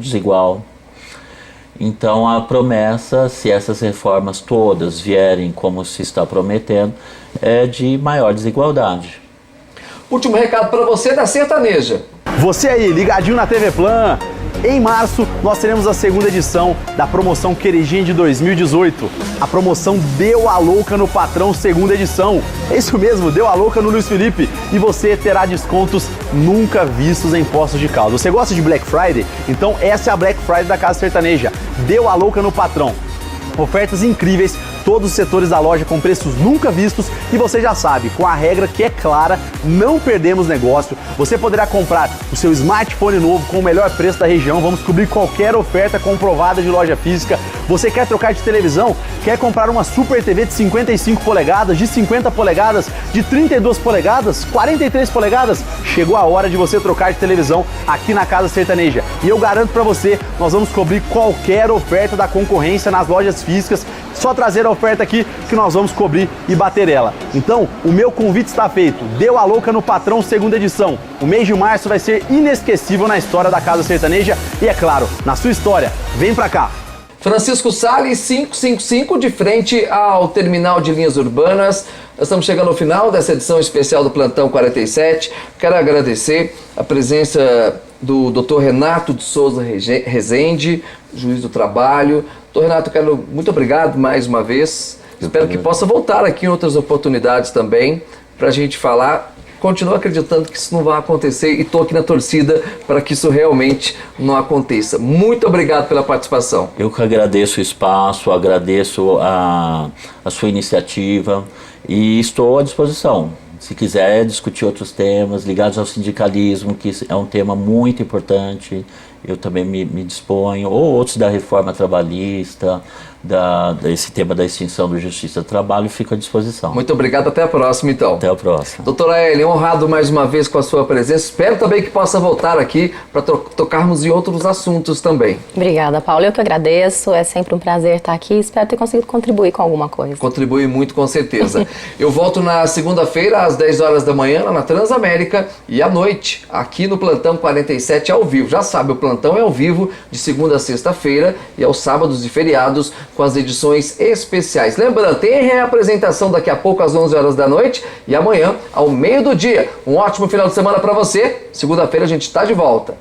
Speaker 2: desigual. Então a promessa, se essas reformas todas vierem como se está prometendo, é de maior desigualdade.
Speaker 1: Último recado para você da Sertaneja.
Speaker 5: Você aí, ligadinho na TV Plan. Em março, nós teremos a segunda edição da promoção Queridinha de 2018. A promoção Deu a Louca no Patrão, segunda edição. É isso mesmo, Deu a Louca no Luiz Felipe. E você terá descontos nunca vistos em Poços de Caldas. Você gosta de Black Friday? Então essa é a Black Friday da Casa Sertaneja. Deu a Louca no Patrão. Ofertas incríveis, todos os setores da loja com preços nunca vistos e você já sabe, com a regra que é clara, não perdemos negócio. Você poderá comprar o seu smartphone novo com o melhor preço da região, vamos cobrir qualquer oferta comprovada de loja física. Você quer trocar de televisão? Quer comprar uma Super TV de 55 polegadas, de 50 polegadas, de 32 polegadas, 43 polegadas? Chegou a hora de você trocar de televisão aqui na Casa Sertaneja. E eu garanto pra você, nós vamos cobrir qualquer oferta da concorrência nas lojas físicas. Só trazer a oferta aqui que nós vamos cobrir e bater ela. Então, o meu convite está feito. Deu a Louca no Patrão, segunda edição. O mês de março vai ser inesquecível na história da Casa Sertaneja e, é claro, na sua história. Vem pra cá!
Speaker 1: Francisco Salles 555, de frente ao terminal de linhas urbanas. Nós estamos chegando ao final dessa edição especial do Plantão 47. Quero agradecer a presença do Dr. Renato de Souza Rezende, juiz do trabalho. Dr. Renato, muito obrigado mais uma vez. Espero que possa voltar aqui em outras oportunidades também para a gente falar. Continuo acreditando que isso não vai acontecer e estou aqui na torcida para que isso realmente não aconteça. Muito obrigado pela participação.
Speaker 2: Eu que agradeço o espaço, agradeço a sua iniciativa e estou à disposição. Se quiser discutir outros temas ligados ao sindicalismo, que é um tema muito importante, eu também me disponho, ou outros da reforma trabalhista, esse tema da extinção da Justiça do Trabalho, fico à disposição.
Speaker 1: Muito obrigado, até a próxima então.
Speaker 2: Até a próxima.
Speaker 1: Doutora Ellen, honrado mais uma vez com a sua presença, espero também que possa voltar aqui para tocarmos em outros assuntos também.
Speaker 3: Obrigada, Paulo, eu que agradeço, é sempre um prazer estar aqui, espero ter conseguido contribuir com alguma coisa.
Speaker 1: Contribui muito, com certeza. Eu volto na segunda-feira, às 10 horas da manhã, lá na Transamérica, e à noite, aqui no Plantão 47, ao vivo. Já sabe, o Plantão é ao vivo, de segunda a sexta-feira, e aos sábados e feriados, com as edições especiais. Lembrando, tem reapresentação daqui a pouco às 11 horas da noite e amanhã ao meio do dia. Um ótimo final de semana para você. Segunda-feira a gente está de volta.